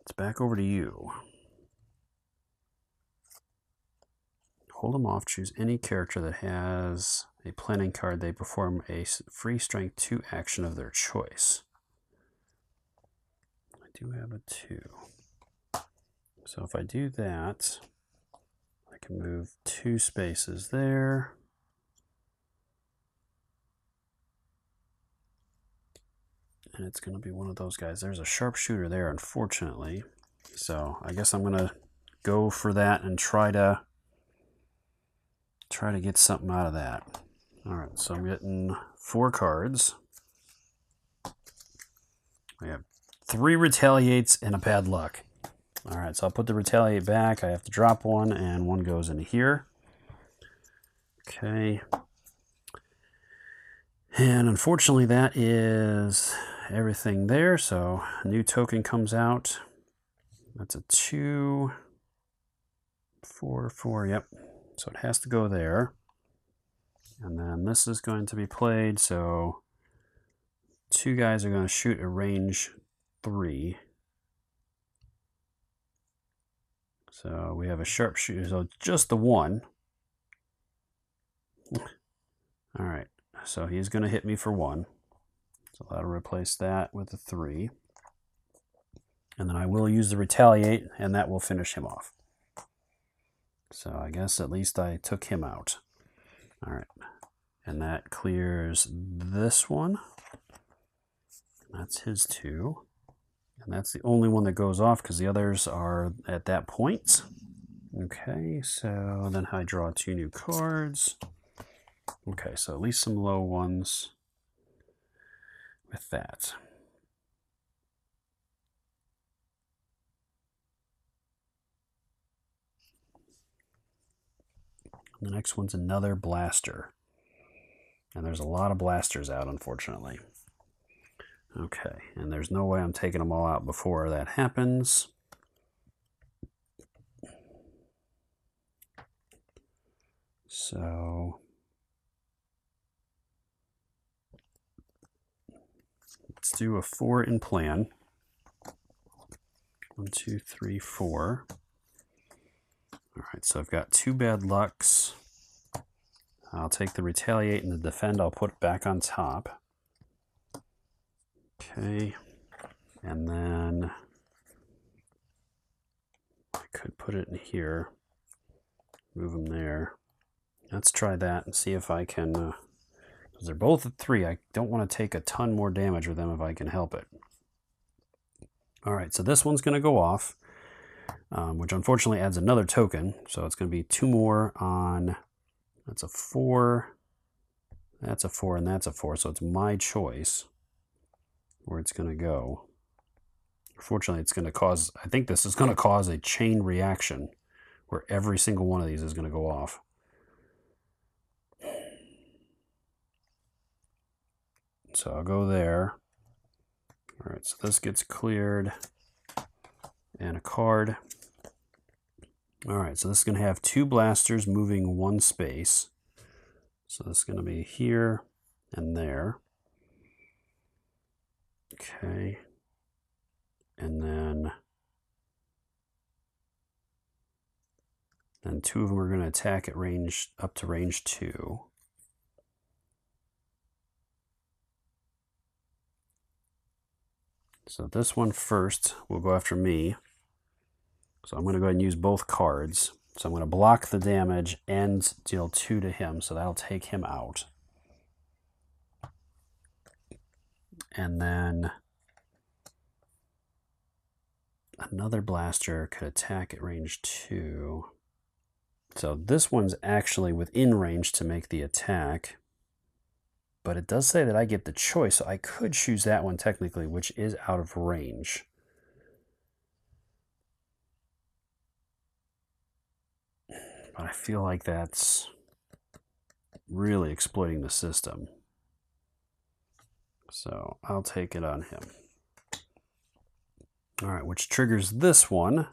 it's back over to you. Hold them off. Choose any character that has a planning card. They perform a free strength 2 action of their choice. I do have a 2. So if I do that, I can move 2 spaces there. And it's going to be one of those guys. There's a sharpshooter there, unfortunately. So I guess I'm going to go for that and try to get something out of that. All right, so I'm getting 4 cards. We have 3 retaliates and a bad luck. All right, so I'll put the retaliate back. I have to drop 1, and 1 goes into here. Okay. And unfortunately, that is everything there. So a new token comes out. That's a 2, 4, 4. Yep. So it has to go there. And then this is going to be played. So 2 guys are going to shoot a range 3. So we have a sharpshooter. So just the 1. All right. So he's going to hit me for 1. So that'll replace that with a 3. And then I will use the retaliate, and that will finish him off. So I guess at least I took him out. All right. And that clears this one. That's his 2. And that's the only one that goes off because the others are at that point. Okay, so then I draw 2 new cards. Okay, so at least some low ones with that. The next one's another blaster. And there's a lot of blasters out, unfortunately. Okay, and there's no way I'm taking them all out before that happens. So let's do a 4 in plan. 1, 2, 3, 4. All right, so I've got 2 bad lucks. I'll take the retaliate and the defend. I'll put it back on top. Okay, and then I could put it in here. Move them there. Let's try that and see if I can, because they're both at 3. I don't want to take a ton more damage with them if I can help it. All right, so this one's going to go off. which unfortunately adds another token. So it's going to be 2 more on, that's a 4, that's a 4, and that's a 4. So it's my choice where it's going to go. Unfortunately, it's going to cause, I think this is going to cause a chain reaction where every single one of these is going to go off. So I'll go there. All right, so this gets cleared and a card. All right, so this is going to have 2 blasters moving 1 space. So this is going to be here and there. Okay. And then 2 of them are going to attack at range, up to range 2. So this one first will go after me. So I'm going to go ahead and use both cards. So I'm going to block the damage and deal 2 to him. So that'll take him out. And then another blaster could attack at range 2. So this one's actually within range to make the attack. But it does say that I get the choice, so I could choose that one technically, which is out of range. But I feel like that's really exploiting the system. So I'll take it on him. All right, which triggers this one,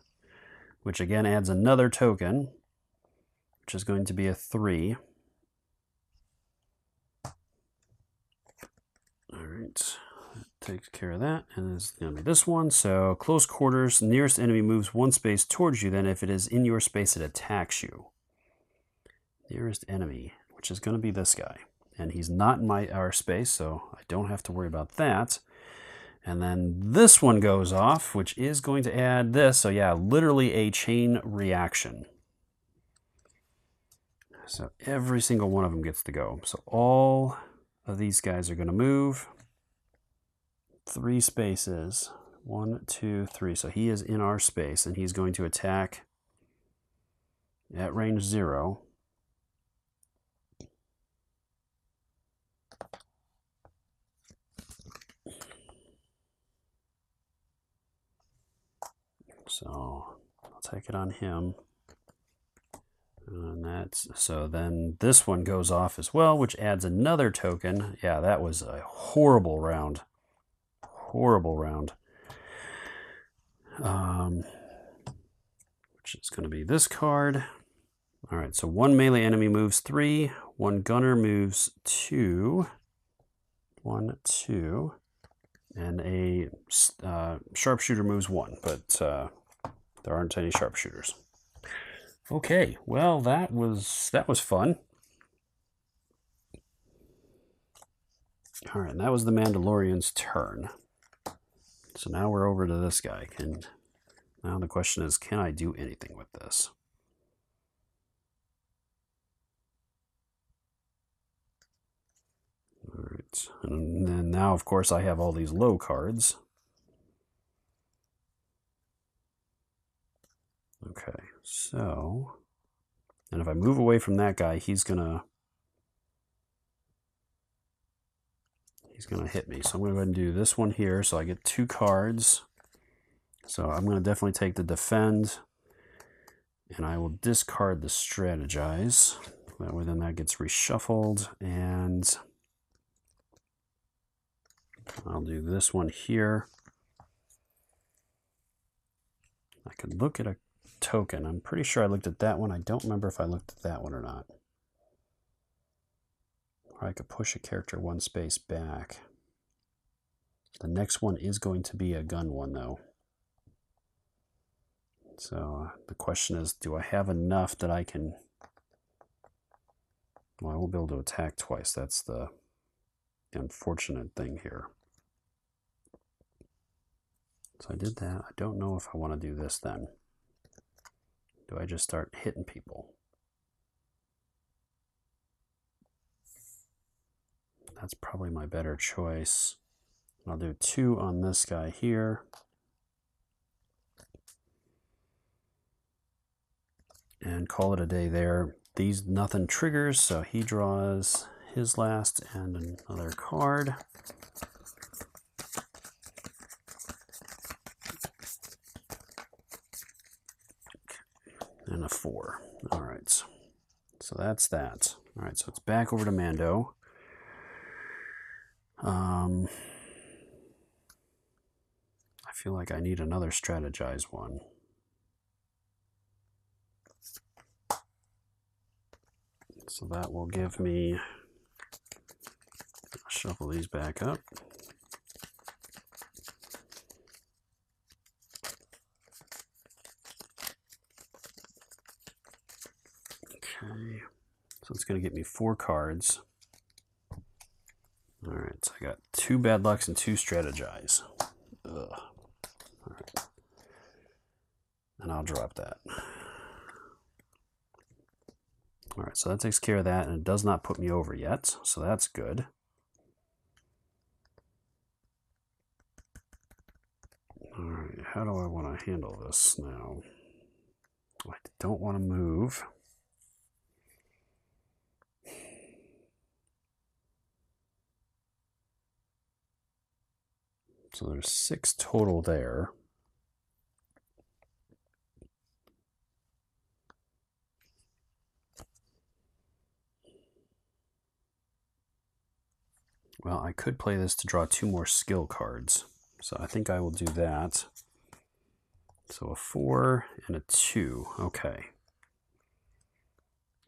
which again adds another token, which is going to be a 3. All right, that takes care of that, and it's going to be this one. So close quarters, nearest enemy moves 1 space towards you, then if it is in your space, it attacks you. Nearest enemy, which is going to be this guy. And he's not in our space, so I don't have to worry about that. And then this one goes off, which is going to add this. So yeah, literally a chain reaction. So every single one of them gets to go. So all of these guys are going to move 3 spaces. 1, 2, 3. So he is in our space, and he's going to attack at range 0. So I'll take it on him. And that's, so then this one goes off as well, which adds another token. Yeah, that was a horrible round. Horrible round. Which is going to be this card. All right, so 1 melee enemy moves 3. 1 gunner moves 2. 1, 2. And a sharpshooter moves 1, but there aren't any sharpshooters. Okay, well that was fun. All right, and that was the Mandalorian's turn. So now we're over to this guy. Now the question is, can I do anything with this? All right, and then now of course I have all these low cards. Okay, so, and if I move away from that guy, he's gonna hit me. So I'm gonna go ahead and do this one here, so I get 2 cards. So I'm gonna definitely take the defend, and I will discard the strategize. That way then that gets reshuffled, and I'll do this one here. I could look at a token. I'm pretty sure I looked at that one. I don't remember if I looked at that one or not. Or I could push a character 1 space back. The next one is going to be a gun one, though. So the question is, do I have enough that I can... Well, I won't be able to attack twice. That's the unfortunate thing here. So I did that. I don't know if I want to do this then. Do I just start hitting people? That's probably my better choice. I'll do 2 on this guy here. and call it a day there. These nothing triggers, so he draws his last and another card. And a 4. All right, so that's that. All right, so it's back over to Mando. I feel like I need another strategize one. So that will give me, I'll shuffle these back up. Okay, so it's going to get me 4 cards. All right, so I got 2 bad lucks and 2 strategize. Ugh. All right, and I'll drop that. All right, so that takes care of that, and it does not put me over yet, so that's good. All right, how do I want to handle this now? I don't want to move. So there's 6 total there. Well, I could play this to draw 2 more skill cards. So I think I will do that. So a 4 and a 2. Okay.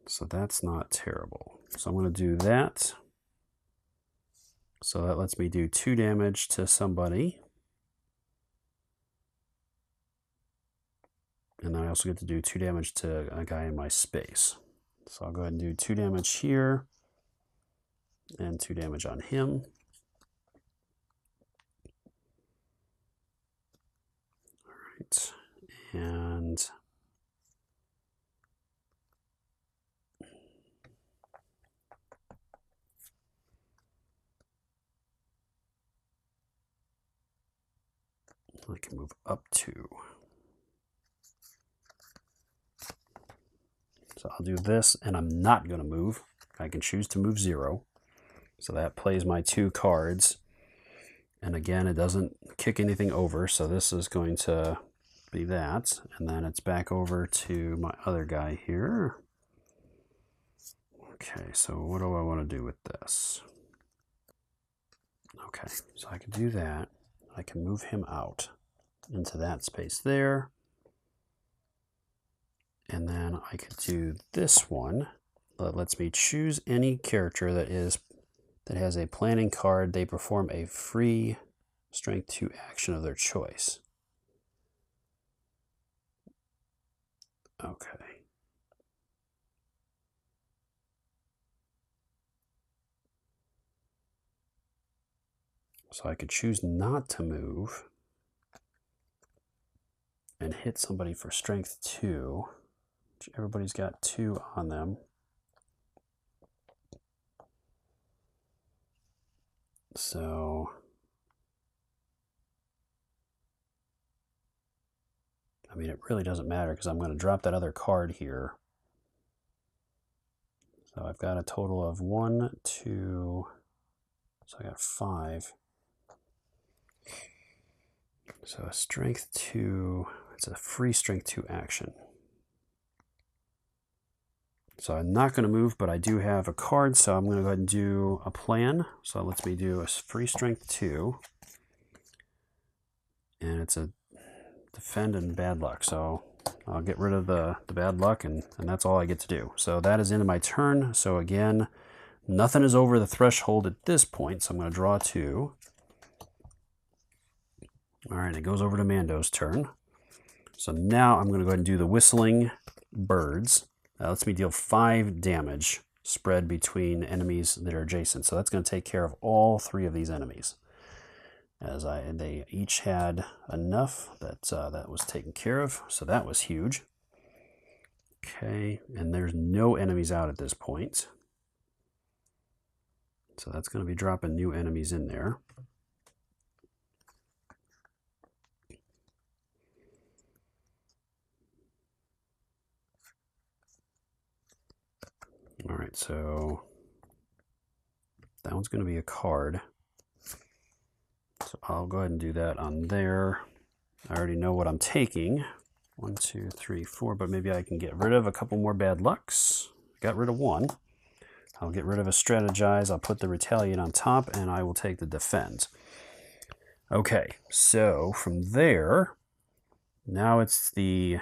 So that's not terrible. So I'm going to do that. So that lets me do 2 damage to somebody. And then I also get to do 2 damage to a guy in my space. So I'll go ahead and do 2 damage here. And 2 damage on him. All right. And I can move up 2. So I'll do this, and I'm not going to move. I can choose to move 0. So that plays my 2 cards. And again, it doesn't kick anything over, so this is going to be that. And then it's back over to my other guy here. Okay, so what do I want to do with this? Okay, so I can do that. I can move him out into that space there. And then I could do this one that lets me choose any character that has a planning card. They perform a free strength 2 action of their choice. Okay. So I could choose not to move and hit somebody for strength 2. Everybody's got 2 on them. So I mean, it really doesn't matter because I'm going to drop that other card here. So I've got a total of 1, 2, so I got 5. So a strength 2, it's a free strength 2 action. So I'm not going to move, but I do have a card, so I'm going to go ahead and do a plan. So it lets me do a free strength 2. And it's a defend and bad luck. So I'll get rid of the bad luck, and that's all I get to do. So that is into my turn. So again, nothing is over the threshold at this point, so I'm going to draw 2. All right, it goes over to Mando's turn. So now I'm going to go ahead and do the whistling birds. That lets me deal 5 damage spread between enemies that are adjacent. So that's going to take care of all 3 of these enemies. They each had enough that was taken care of. So that was huge. Okay, and there's no enemies out at this point. So that's going to be dropping new enemies in there. right, so that one's going to be a card. So I'll go ahead and do that on there. I already know what I'm taking. 1, 2, 3, 4, but maybe I can get rid of a couple more bad lucks. Got rid of one. I'll get rid of a strategize. I'll put the retaliate on top, and I will take the defend. Okay, so from there, now it's the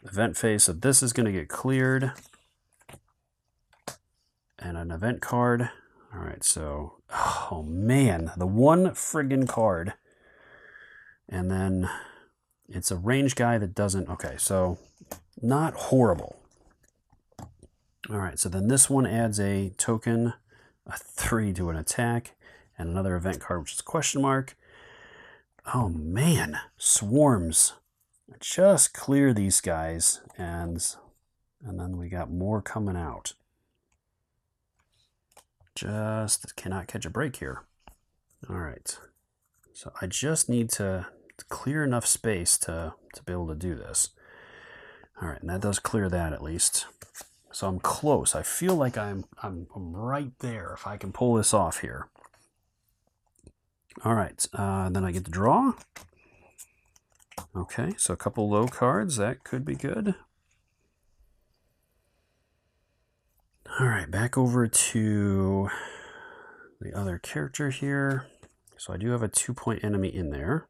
event phase. So this is going to get cleared. And an event card. All right, so, oh man, the one friggin' card. And then it's a range guy that doesn't, okay, so not horrible. All right, so then this one adds a token, a 3 to an attack, and another event card, which is a question mark. Oh man, swarms. Just clear these guys, and then we got more coming out. Just cannot catch a break here. All right, so I just need to clear enough space to be able to do this. All right, and that does clear that at least. So I'm close. I feel like I'm right there if I can pull this off here. All right, then I get to draw. Okay, so a couple low cards. That could be good. All right, back over to the other character here. So I do have a 2-point enemy in there.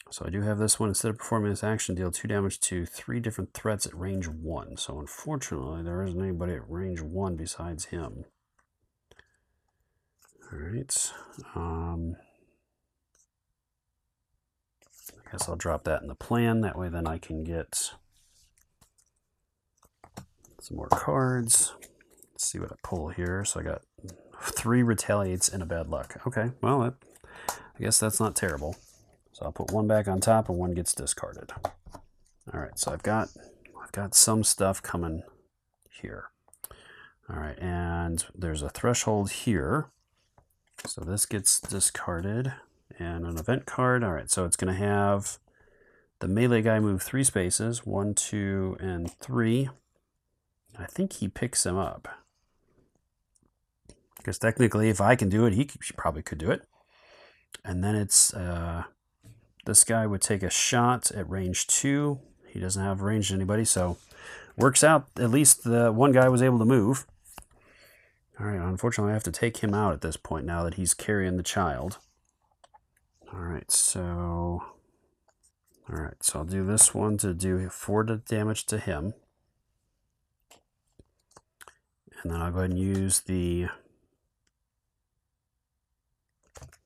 So I do have this one. Instead of performing this action, deal 2 damage to 3 different threats at range 1. So unfortunately, there isn't anybody at range 1 besides him. All right. I guess I'll drop that in the plan. That way then I can get some more cards. Let's see what I pull here. So I got 3 retaliates and a bad luck. Okay, well, I guess that's not terrible. So I'll put one back on top and one gets discarded. All right, so I've got some stuff coming here. All right, and there's a threshold here. So this gets discarded and an event card. All right, so it's going to have the melee guy move 3 spaces, 1, 2, and 3. I think he picks him up. Because technically, if I can do it, he probably could do it. And then it's this guy would take a shot at range 2. He doesn't have range to anybody, so works out. At least the one guy was able to move. All right, unfortunately, I have to take him out at this point now that he's carrying the child. All right, so I'll do this one to do 4 damage to him. And then I'll go ahead and use the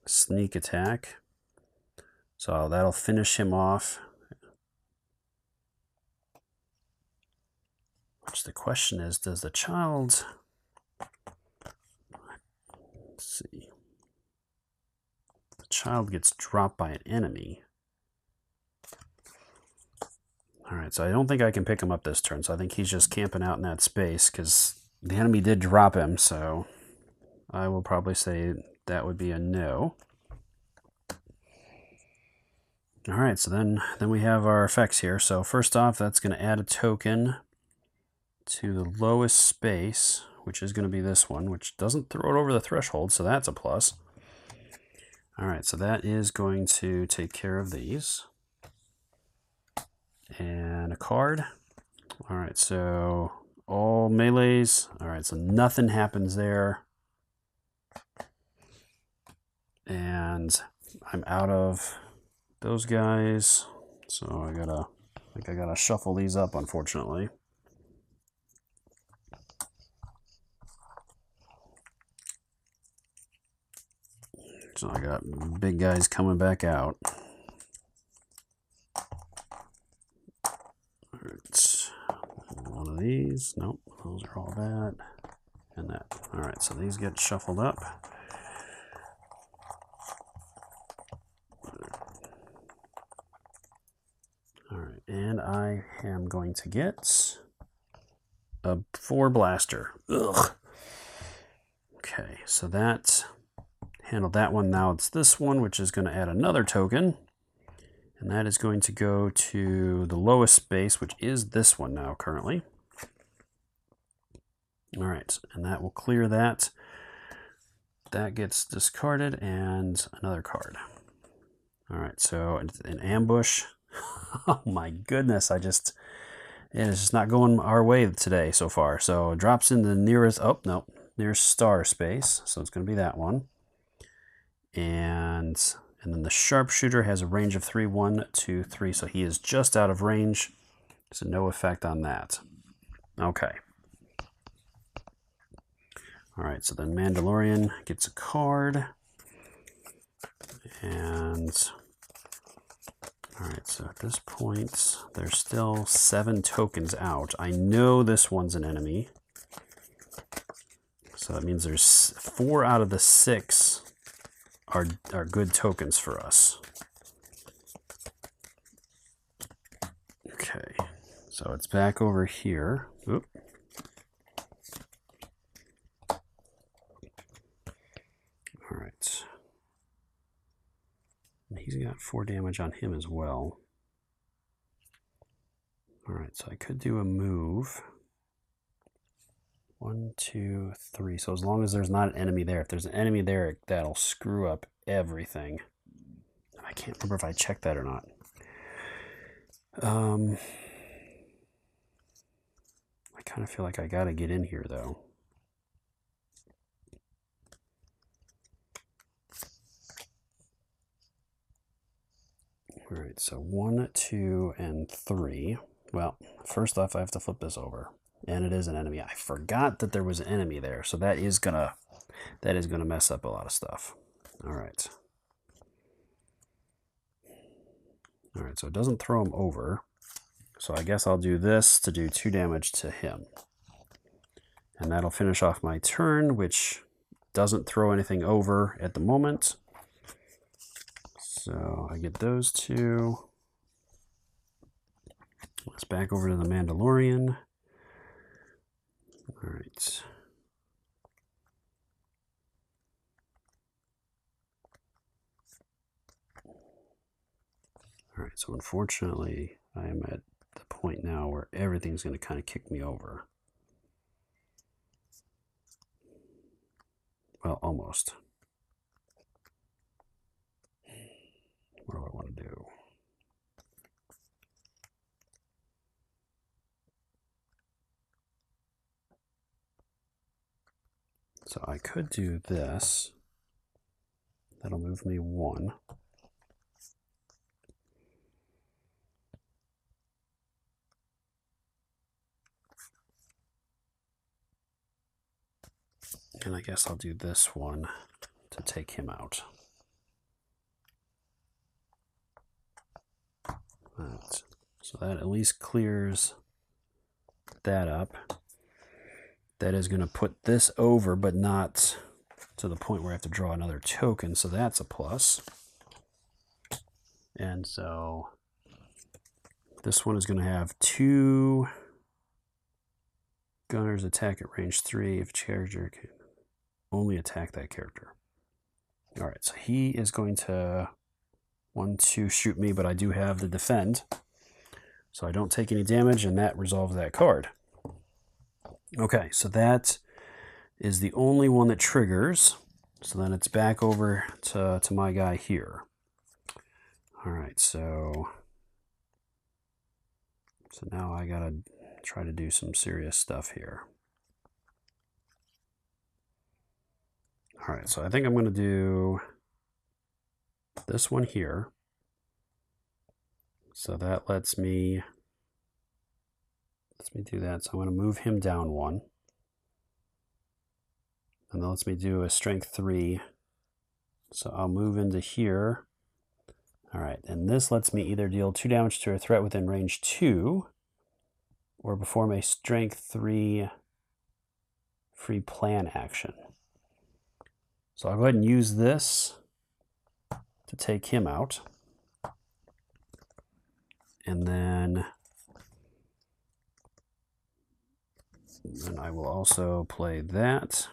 sneak attack. So that'll finish him off. Which the question is, does the child... Let's see. The child gets dropped by an enemy. Alright, so I don't think I can pick him up this turn. So I think he's just camping out in that space because the enemy did drop him. So I will probably say that would be a no. All right, so then we have our effects here. So first off, that's going to add a token to the lowest space, which is going to be this one, which doesn't throw it over the threshold, so that's a plus. All right, so that is going to take care of these. And a card. All right, so all melees. All right, so nothing happens there. And I'm out of those guys. So I think I gotta shuffle these up, unfortunately. So I got big guys coming back out. All right, one of these. Nope, those are all that and that. All right, so these get shuffled up. All right, and I am going to get a 4 blaster. Ugh. Okay, so that handled that one. Now it's this one, which is going to add another token. And that is going to go to the lowest space, which is this one now currently. All right, and that will clear that. That gets discarded, and another card. All right, so an ambush. Oh my goodness, it is just not going our way today so far. So it drops in the nearest, oh no, nearest star space. So it's going to be that one. And then the sharpshooter has a range of 3, 1, 2, 3. So he is just out of range. So no effect on that. Okay. All right, so then Mandalorian gets a card. And all right, so at this point, there's still 7 tokens out. I know this one's an enemy. So that means there's 4 out of the 6 are good tokens for us. Okay, so it's back over here. Oop. All right. And he's got 4 damage on him as well. All right, so I could do a move. 1, 2, 3. So as long as there's not an enemy there, if there's an enemy there, that'll screw up everything. I can't remember if I checked that or not. I kind of feel like I gotta get in here though. All right, so 1, 2, and 3. Well, first off, I have to flip this over, and it is an enemy. I forgot that there was an enemy there, so that is gonna mess up a lot of stuff. All right. All right, so it doesn't throw him over. So I guess I'll do this to do 2 damage to him. And that'll finish off my turn, which doesn't throw anything over at the moment. So I get those 2. Let's back over to the Mandalorian. All right. All right, so unfortunately, I am at the point now where everything's going to kind of kick me over. Well, almost. What do I want to do? So I could do this. That'll move me 1. And I guess I'll do this one to take him out. Right. So that at least clears that up. That is going to put this over, but not to the point where I have to draw another token. So that's a plus. And so this one is going to have 2 gunners attack at range 3 if character can only attack that character. All right, so he is going to 1, 2 shoot me, but I do have the defend. So I don't take any damage, and that resolves that card. Okay, so that is the only one that triggers. So then it's back over to my guy here. All right, so now I gotta try to do some serious stuff here. All right, so I think I'm gonna do this one here. So that lets me do that. So I'm going to move him down 1. And that lets me do a strength 3. So I'll move into here. All right, and this lets me either deal 2 damage to a threat within range 2, or perform a strength 3 free plan action. So I'll go ahead and use this to take him out. And then I will also play that.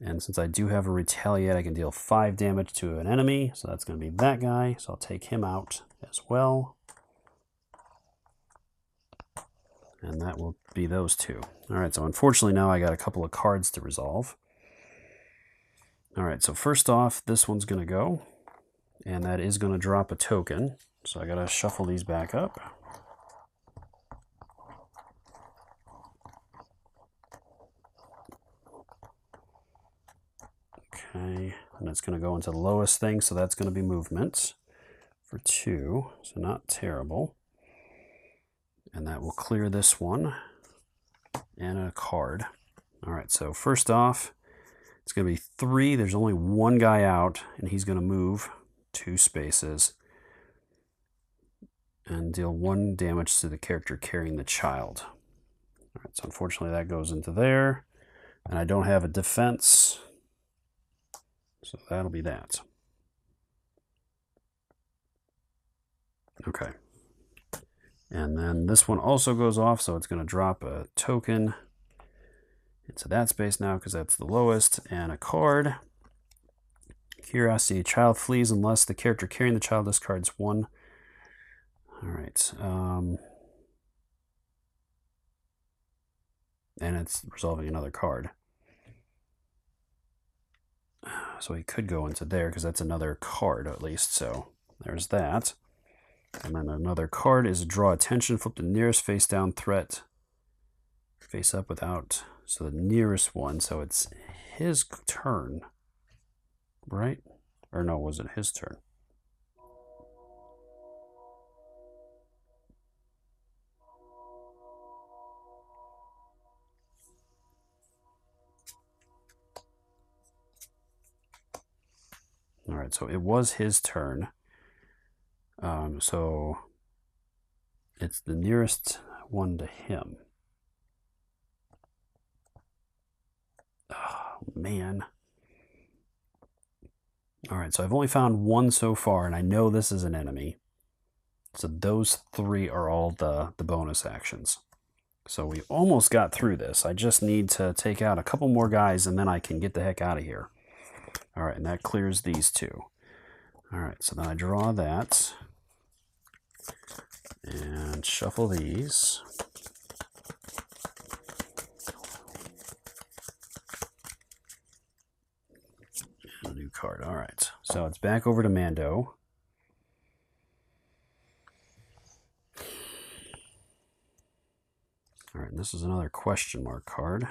And since I do have a retaliate, I can deal 5 damage to an enemy. So that's going to be that guy. So I'll take him out as well. And that will be those two. All right, so unfortunately now I got a couple of cards to resolve. All right, so first off, this one's going to go, and that is going to drop a token. So I got to shuffle these back up. Okay, and it's going to go into the lowest thing, so that's going to be movement for 2, so not terrible. And that will clear this one and a card. All right, so first off, it's going to be 3. There's only one guy out, and he's going to move 2 spaces and deal 1 damage to the character carrying the child. All right, so unfortunately that goes into there, and I don't have a defense, so that'll be that. Okay. And then this one also goes off, so it's going to drop a token into that space now because that's the lowest, and a card. Curiosity, child flees unless the character carrying the child discards 1. All right. And it's resolving another card. So he could go into there because that's another card at least, so there's that. And then another card is draw attention, flip the nearest face down threat face up without, so the nearest one, so it's his turn, right? Or no, was it his turn? All right, so it was his turn. So it's the nearest one to him. Oh, man. All right, so I've only found 1 so far, and I know this is an enemy. So those 3 are all the bonus actions. So we almost got through this. I just need to take out a couple more guys, and then I can get the heck out of here. All right, and that clears these 2. All right, so then I draw that and shuffle these. And a new card. All right, so it's back over to Mando. All right, and this is another question mark card.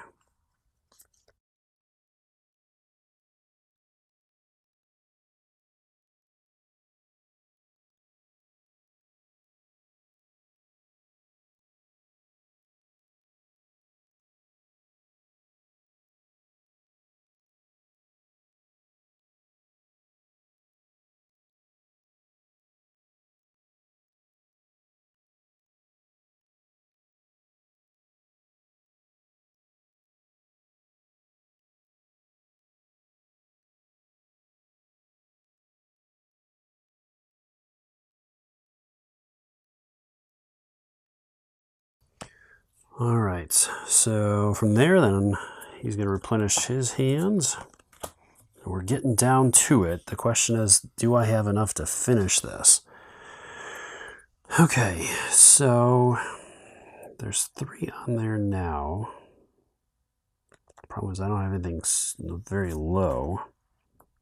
All right, so from there then, he's going to replenish his hands. We're getting down to it. The question is, do I have enough to finish this? Okay, so there's 3 on there now. The problem is I don't have anything very low.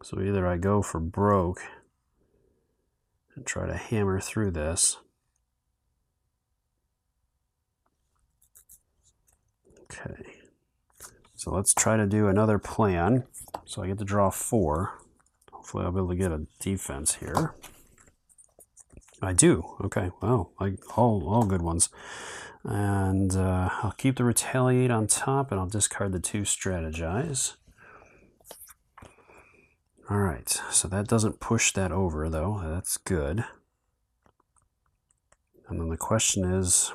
So either I go for broke and try to hammer through this. Okay, so let's try to do another plan. So I get to draw 4. Hopefully I'll be able to get a defense here. I do. Okay, well, all good ones. And I'll keep the retaliate on top, and I'll discard the 2 strategize. All right, so that doesn't push that over, though. That's good. And then the question is,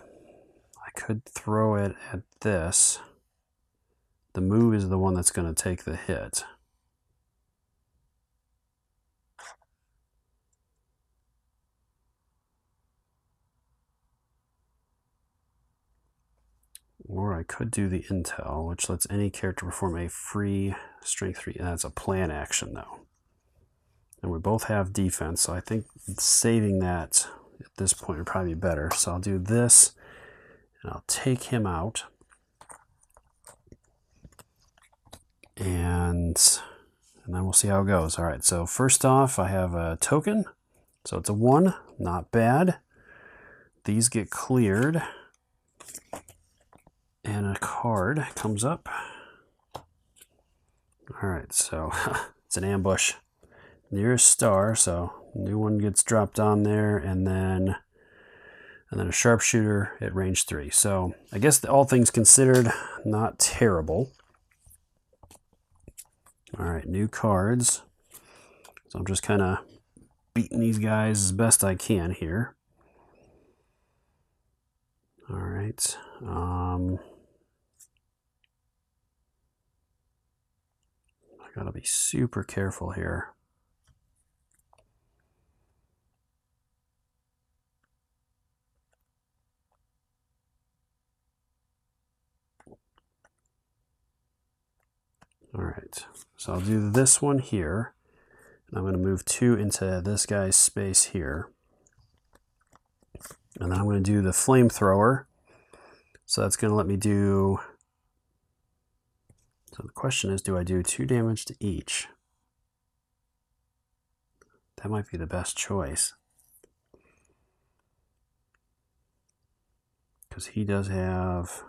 I could throw it at this. The move is the one that's going to take the hit. Or I could do the intel, which lets any character perform a free strength 3. That's a plan action, though. And we both have defense, so I think saving that at this point would probably be better. So I'll do this. And I'll take him out. And then we'll see how it goes. All right, so first off, I have a token. So it's a 1, not bad. These get cleared. And a card comes up. All right, so it's an ambush. Nearest star, so new one gets dropped on there, and then a sharpshooter at range 3. So I guess all things considered, not terrible. All right, new cards. So I'm just kind of beating these guys as best I can here. All right. I gotta be super careful here. All right, so I'll do this one here. And I'm going to move 2 into this guy's space here. And then I'm going to do the flamethrower. So that's going to let me do... So the question is, do I do 2 damage to each? That might be the best choice. Because he does have...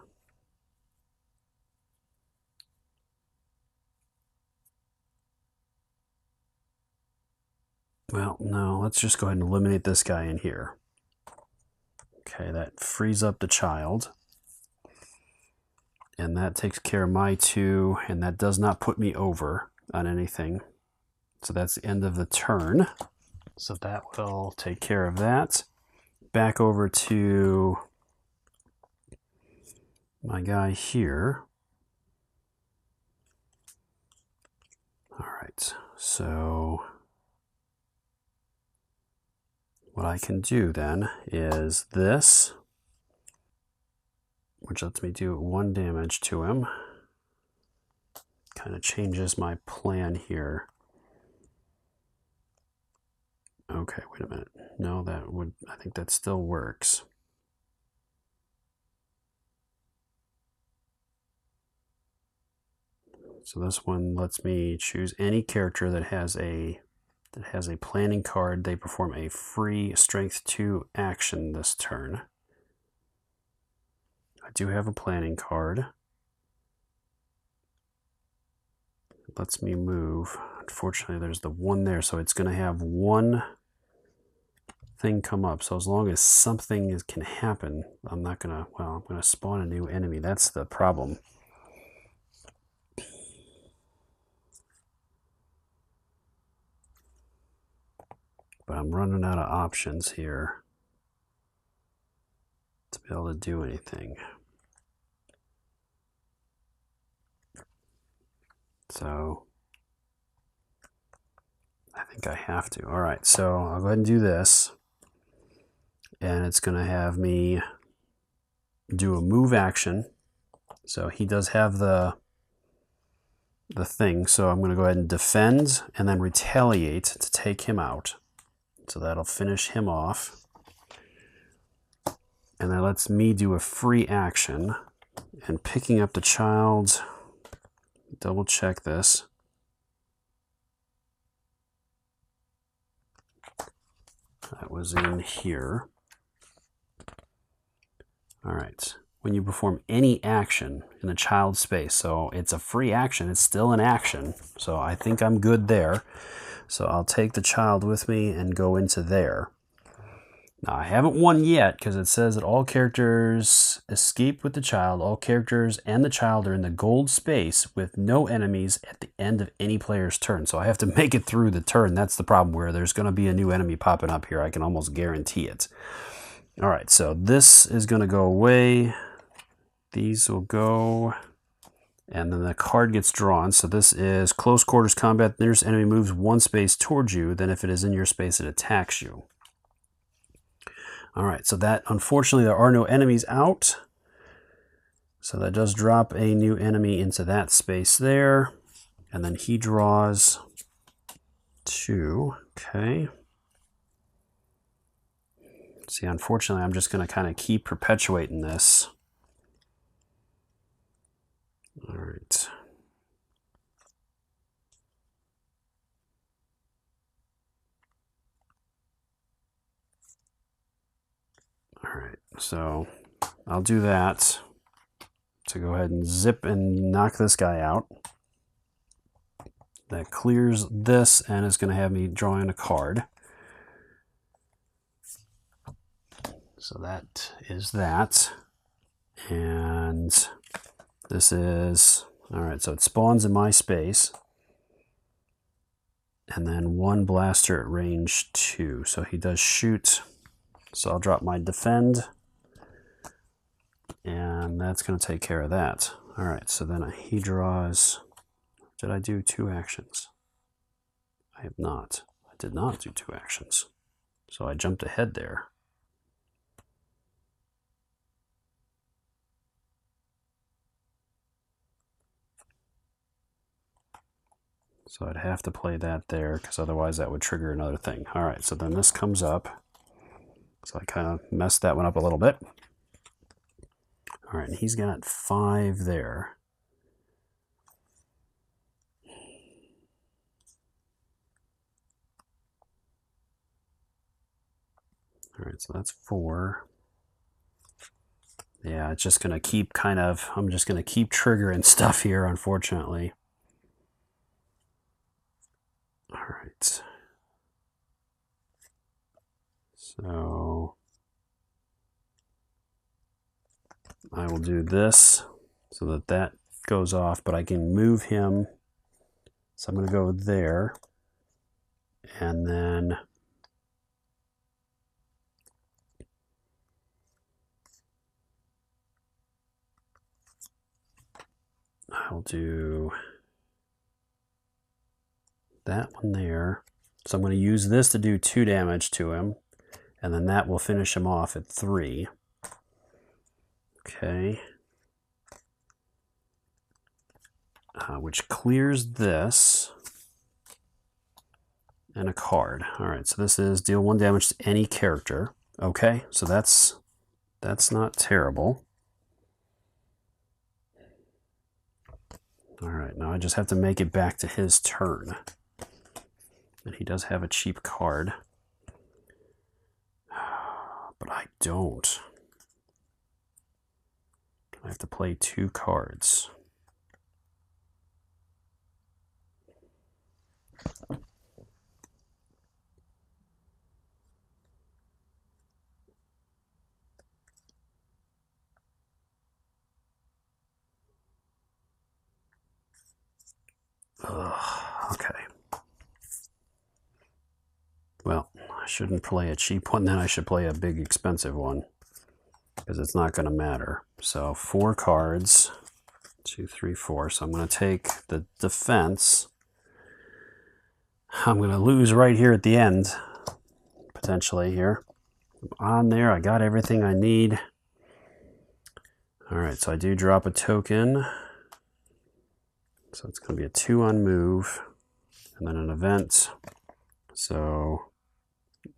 Well, no, let's just go ahead and eliminate this guy in here. Okay, that frees up the child. And that takes care of my 2, and that does not put me over on anything. So that's the end of the turn. So that will take care of that. Back over to my guy here. All right, so what I can do then is this, which lets me do 1 damage to him. Kind of changes my plan here. Okay, wait a minute. No, that would, I think that still works. So this one lets me choose any character that has a planning card. They perform a free strength 2 action this turn. I do have a planning card. It lets me move. Unfortunately, there's the 1 there, so it's going to have 1 thing come up. So as long as something can happen, I'm not going to, well, I'm going to spawn a new enemy. That's the problem. But I'm running out of options here to be able to do anything. So I think I have to. All right, so I'll go ahead and do this. And it's going to have me do a move action. So he does have the thing. So I'm going to go ahead and defend and then retaliate to take him out. So that'll finish him off. And that lets me do a free action. And picking up the child, double check this. That was in here. All right. When you perform any action in the child space, so it's a free action, it's still an action. So I think I'm good there. So I'll take the child with me and go into there. Now, I haven't won yet because it says that all characters escape with the child. All characters and the child are in the gold space with no enemies at the end of any player's turn. So I have to make it through the turn. That's the problem, where there's going to be a new enemy popping up here. I can almost guarantee it. All right, so this is going to go away. These will go. And then the card gets drawn. So this is close quarters combat. The nearest enemy moves 1 space towards you. Then if it is in your space, it attacks you. All right, so that, unfortunately, there are no enemies out. So that does drop a new enemy into that space there. And then he draws 2. Okay. See, unfortunately, I'm just going to kind of keep perpetuating this. All right. All right, so I'll do that to go ahead and zip and knock this guy out. That clears this and is going to have me drawing a card. So that is that. And this is, all right, so it spawns in my space. And then one blaster at range 2. So he does shoot. So I'll drop my defend. And that's going to take care of that. All right, so then he draws. Did I do 2 actions? I have not. I did not do 2 actions. So I jumped ahead there. So I'd have to play that there because otherwise that would trigger another thing. All right, so then this comes up. So I kind of messed that one up a little bit. All right, and he's got 5 there. All right, so that's 4. Yeah, it's just going to keep I'm just going to keep triggering stuff here, unfortunately. All right. So I will do this so that that goes off, but I can move him. So I'm going to go there. And then I'll do that one there. So I'm going to use this to do 2 damage to him, and then that will finish him off at 3. Okay. Which clears this and a card. All right, so this is deal 1 damage to any character. Okay, so that's not terrible. All right, now I just have to make it back to his turn. And he does have a cheap card. But I don't. I have to play 2 cards. Okay. Well, I shouldn't play a cheap one, then I should play a big expensive one. Because it's not going to matter. So 4 cards. 2, 3, 4. So I'm going to take the defense. I'm going to lose right here at the end. Potentially here. I'm on there. I got everything I need. Alright, so I do drop a token. So it's going to be a 2 on move. And then an event. So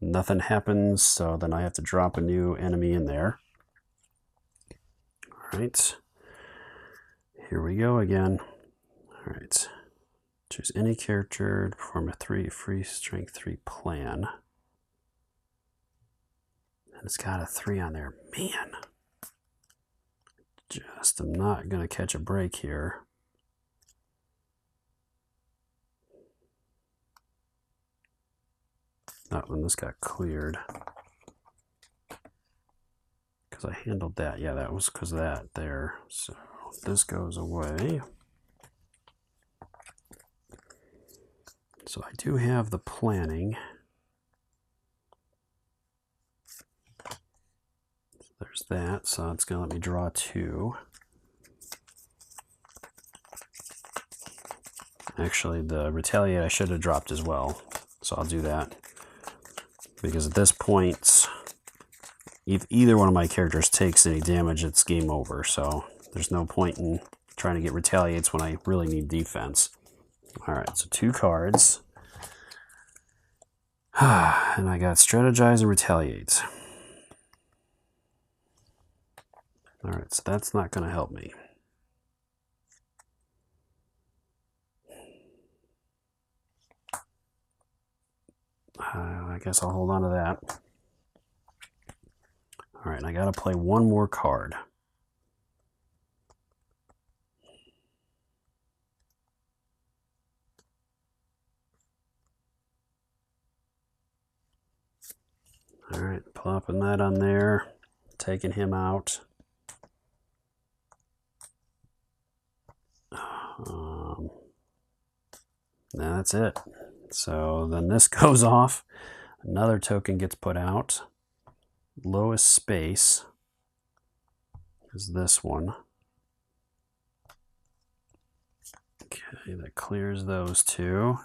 nothing happens. So then I have to drop a new enemy in there. Alright. Here we go again. Alright. Choose any character to perform a 3 free strength 3 plan. And it's got a 3 on there. Man. Just I'm not going to catch a break here. Not when this got cleared. Because I handled that. Yeah, that was because of that there. So this goes away. So I do have the planning. There's that. So it's going to let me draw 2. Actually, the retaliate I should have dropped as well. So I'll do that. Because at this point, if either one of my characters takes any damage, it's game over. So there's no point in trying to get retaliates when I really need defense. Alright, so 2 cards. And I got strategize and retaliate. Alright, so that's not going to help me. I guess I'll hold on to that. All right, I got to play one more card. All right, plopping that on there, taking him out. That's it. So then this goes off. Another token gets put out. Lowest space is this one. Okay, that clears those two.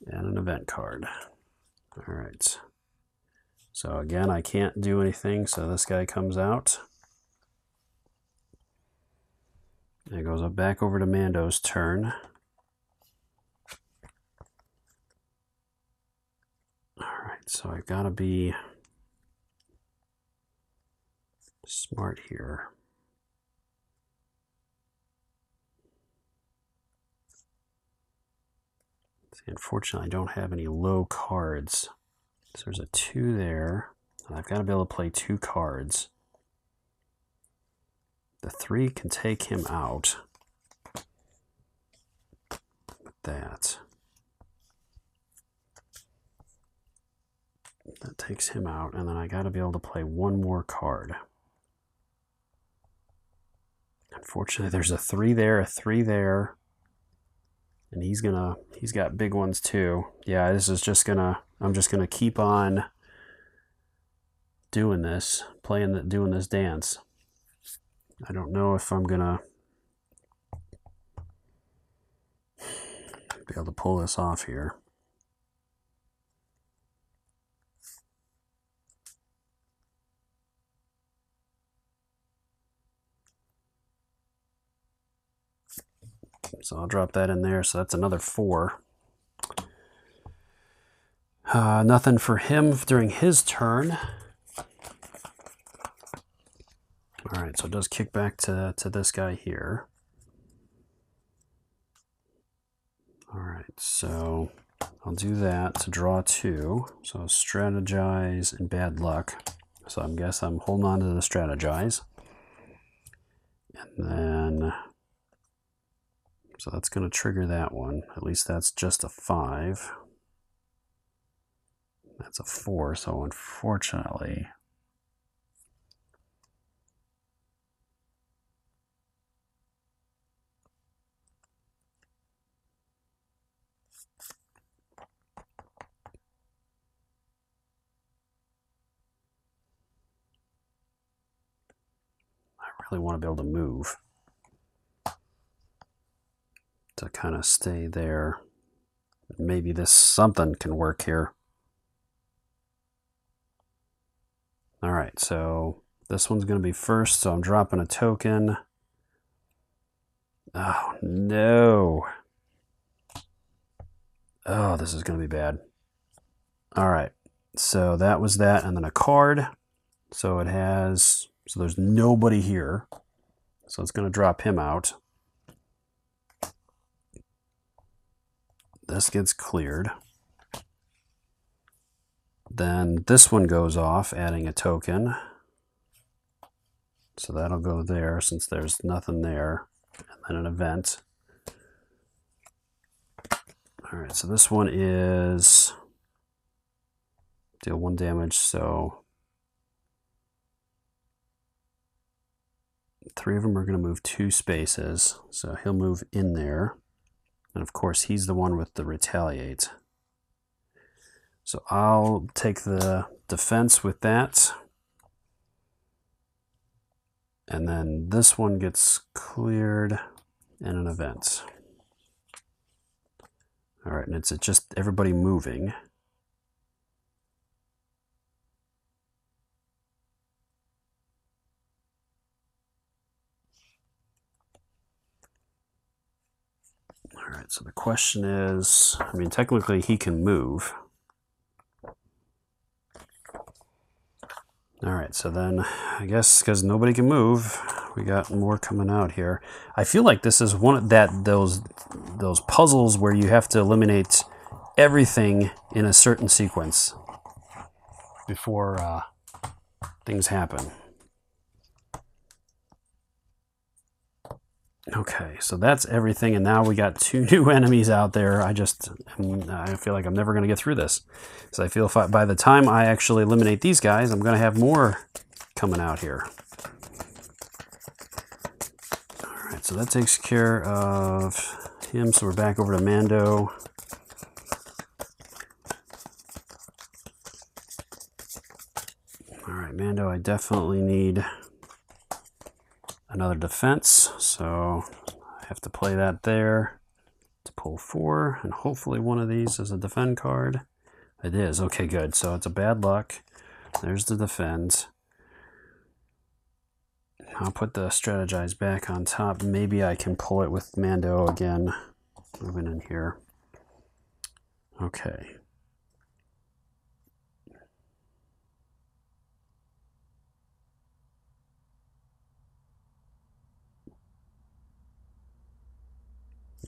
And an event card. All right. So again, I can't do anything, so this guy comes out. It goes up back over to Mando's turn. All right, so I've got to be smart here. See, unfortunately, I don't have any low cards. So there's a 2 there, and I've got to be able to play 2 cards. The 3 can take him out. That takes him out, and then I got to be able to play 1 more card. Unfortunately, there's a 3 there, a 3 there, and he's got big ones too. Yeah, this is just I'm just gonna keep on doing this, doing this dance. I don't know if I'm gonna be able to pull this off here. So I'll drop that in there. So that's another 4. Nothing for him during his turn. All right, so it does kick back to this guy here. All right, so I'll do that to draw 2. So strategize and bad luck. So I guess I'm holding on to the strategize. And then, so that's going to trigger that one. At least that's just a 5. That's a 4, so unfortunately, I really want to be able to move to kind of stay there. Maybe this something can work here. All right, so this one's going to be first, so I'm dropping a token. Oh, no. Oh, this is going to be bad. All right, so that was that, and then a card. So it has, so there's nobody here. So it's going to drop him out. This gets cleared. Then this one goes off, adding a token. So that'll go there since there's nothing there. And then an event. All right, so this one is deal 1 damage, so 3 of them are going to move 2 spaces. So he'll move in there. And of course, he's the one with the retaliate. So I'll take the defense with that. And then this one gets cleared in an event. All right, and it's just everybody moving. All right, so the question is, I mean, technically he can move. All right, so then I guess because nobody can move, we got more coming out here. I feel like this is one of those puzzles where you have to eliminate everything in a certain sequence before things happen. Okay, so that's everything, and now we got 2 new enemies out there. I feel like I'm never going to get through this. So I feel by the time I actually eliminate these guys, I'm going to have more coming out here. Alright, so that takes care of him, so we're back over to Mando. Alright, Mando, I definitely need another defense, so I have to play that there to pull 4, and hopefully one of these is a defend card. It is. Okay, good. So it's a bad luck. There's the defend. I'll put the strategize back on top. Maybe I can pull it with Mando again. Moving in here. Okay.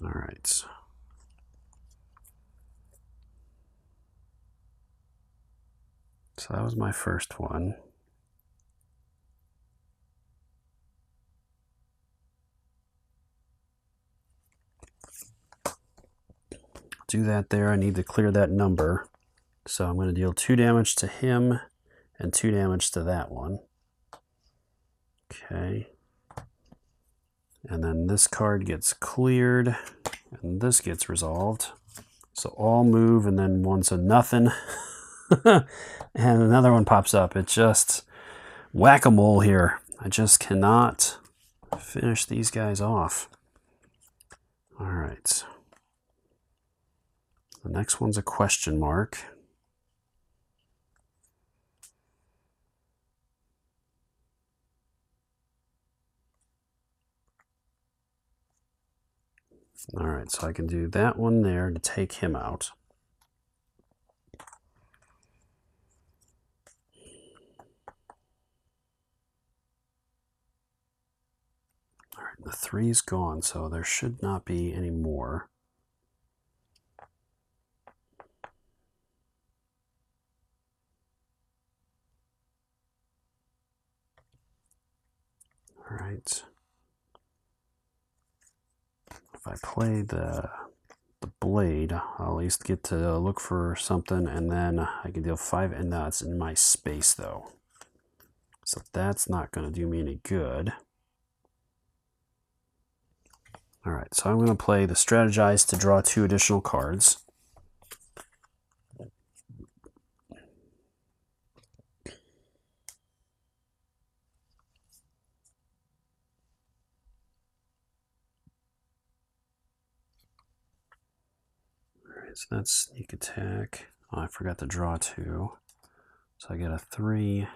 All right. So that was my first one. Do that there. I need to clear that number. So I'm going to deal 2 damage to him and 2 damage to that one. Okay. And then this card gets cleared, and this gets resolved. So all move, and then one's a nothing. And another one pops up. It's just whack-a-mole here. I just cannot finish these guys off. All right. The next one's a question mark. All right, so I can do that one there to take him out. All right, the 3's gone, so there should not be any more. All right. If I play the blade, I'll at least get to look for something, and then I can deal 5, and that's in my space though. So that's not going to do me any good. All right, so I'm going to play the strategize to draw 2 additional cards. So that's sneak attack. Oh, I forgot to draw 2. So I get a 3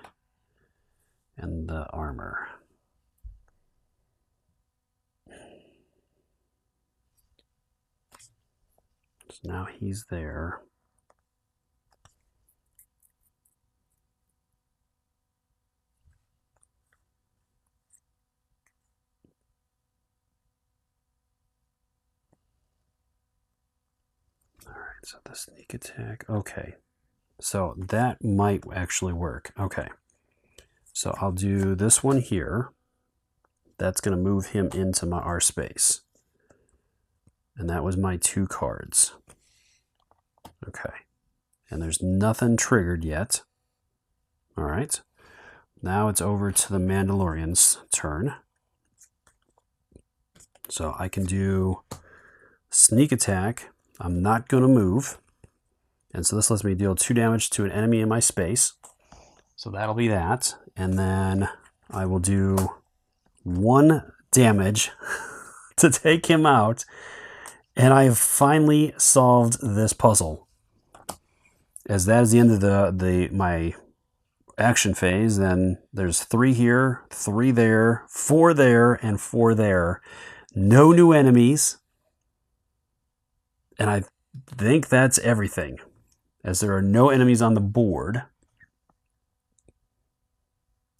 and the armor. So now he's there. So the sneak attack, okay. So that might actually work. Okay. So I'll do this one here. That's going to move him into our space. And that was my 2 cards. Okay. And there's nothing triggered yet. All right. Now it's over to the Mandalorian's turn. So I can do sneak attack. I'm not going to move. And so this lets me deal 2 damage to an enemy in my space. So that'll be that. And then I will do 1 damage to take him out. And I have finally solved this puzzle. As that is the end of my action phase, then there's 3 here, 3 there, 4 there, and 4 there. No new enemies. And I think that's everything, as there are no enemies on the board.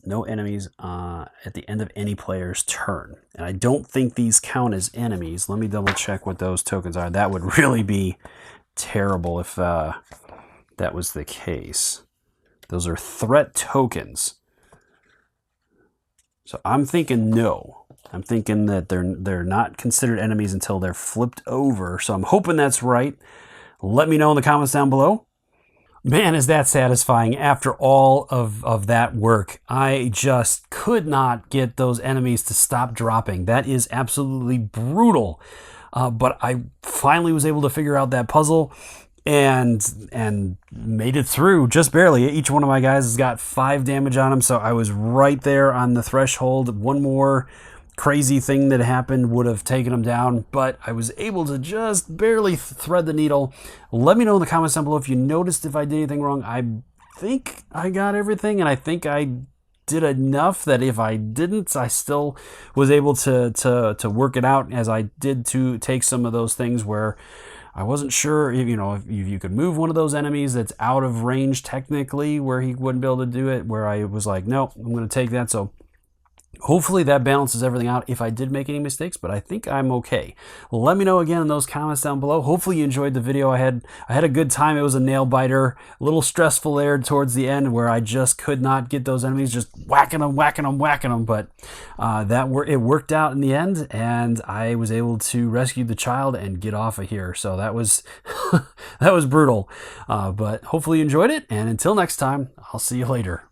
No enemies at the end of any player's turn. And I don't think these count as enemies. Let me double check what those tokens are. That would really be terrible if that was the case. Those are threat tokens. So I'm thinking no. I'm thinking that they're not considered enemies until they're flipped over. So I'm hoping that's right. Let me know in the comments down below. Man, is that satisfying after all of that work. I just could not get those enemies to stop dropping. That is absolutely brutal. But I finally was able to figure out that puzzle and made it through just barely. Each one of my guys has got 5 damage on them, so I was right there on the threshold. One more crazy thing that happened would have taken them down, but I was able to just barely thread the needle. Let me know in the comments down below if you noticed if I did anything wrong. I think I got everything, and I think I did enough that if I didn't, I still was able to work it out, as I did to take some of those things where I wasn't sure if, if you could move one of those enemies that's out of range technically, where he wouldn't be able to do it, where I was like, no, I'm going to take that. So hopefully that balances everything out if I did make any mistakes, but I think I'm okay. Let me know again in those comments down below. Hopefully you enjoyed the video. I had a good time. It was a nail biter, a little stressful there towards the end where I just could not get those enemies, just whacking them, but it worked out in the end, and I was able to rescue the child and get off of here. So that was that was brutal, but hopefully you enjoyed it, and until next time, I'll see you later.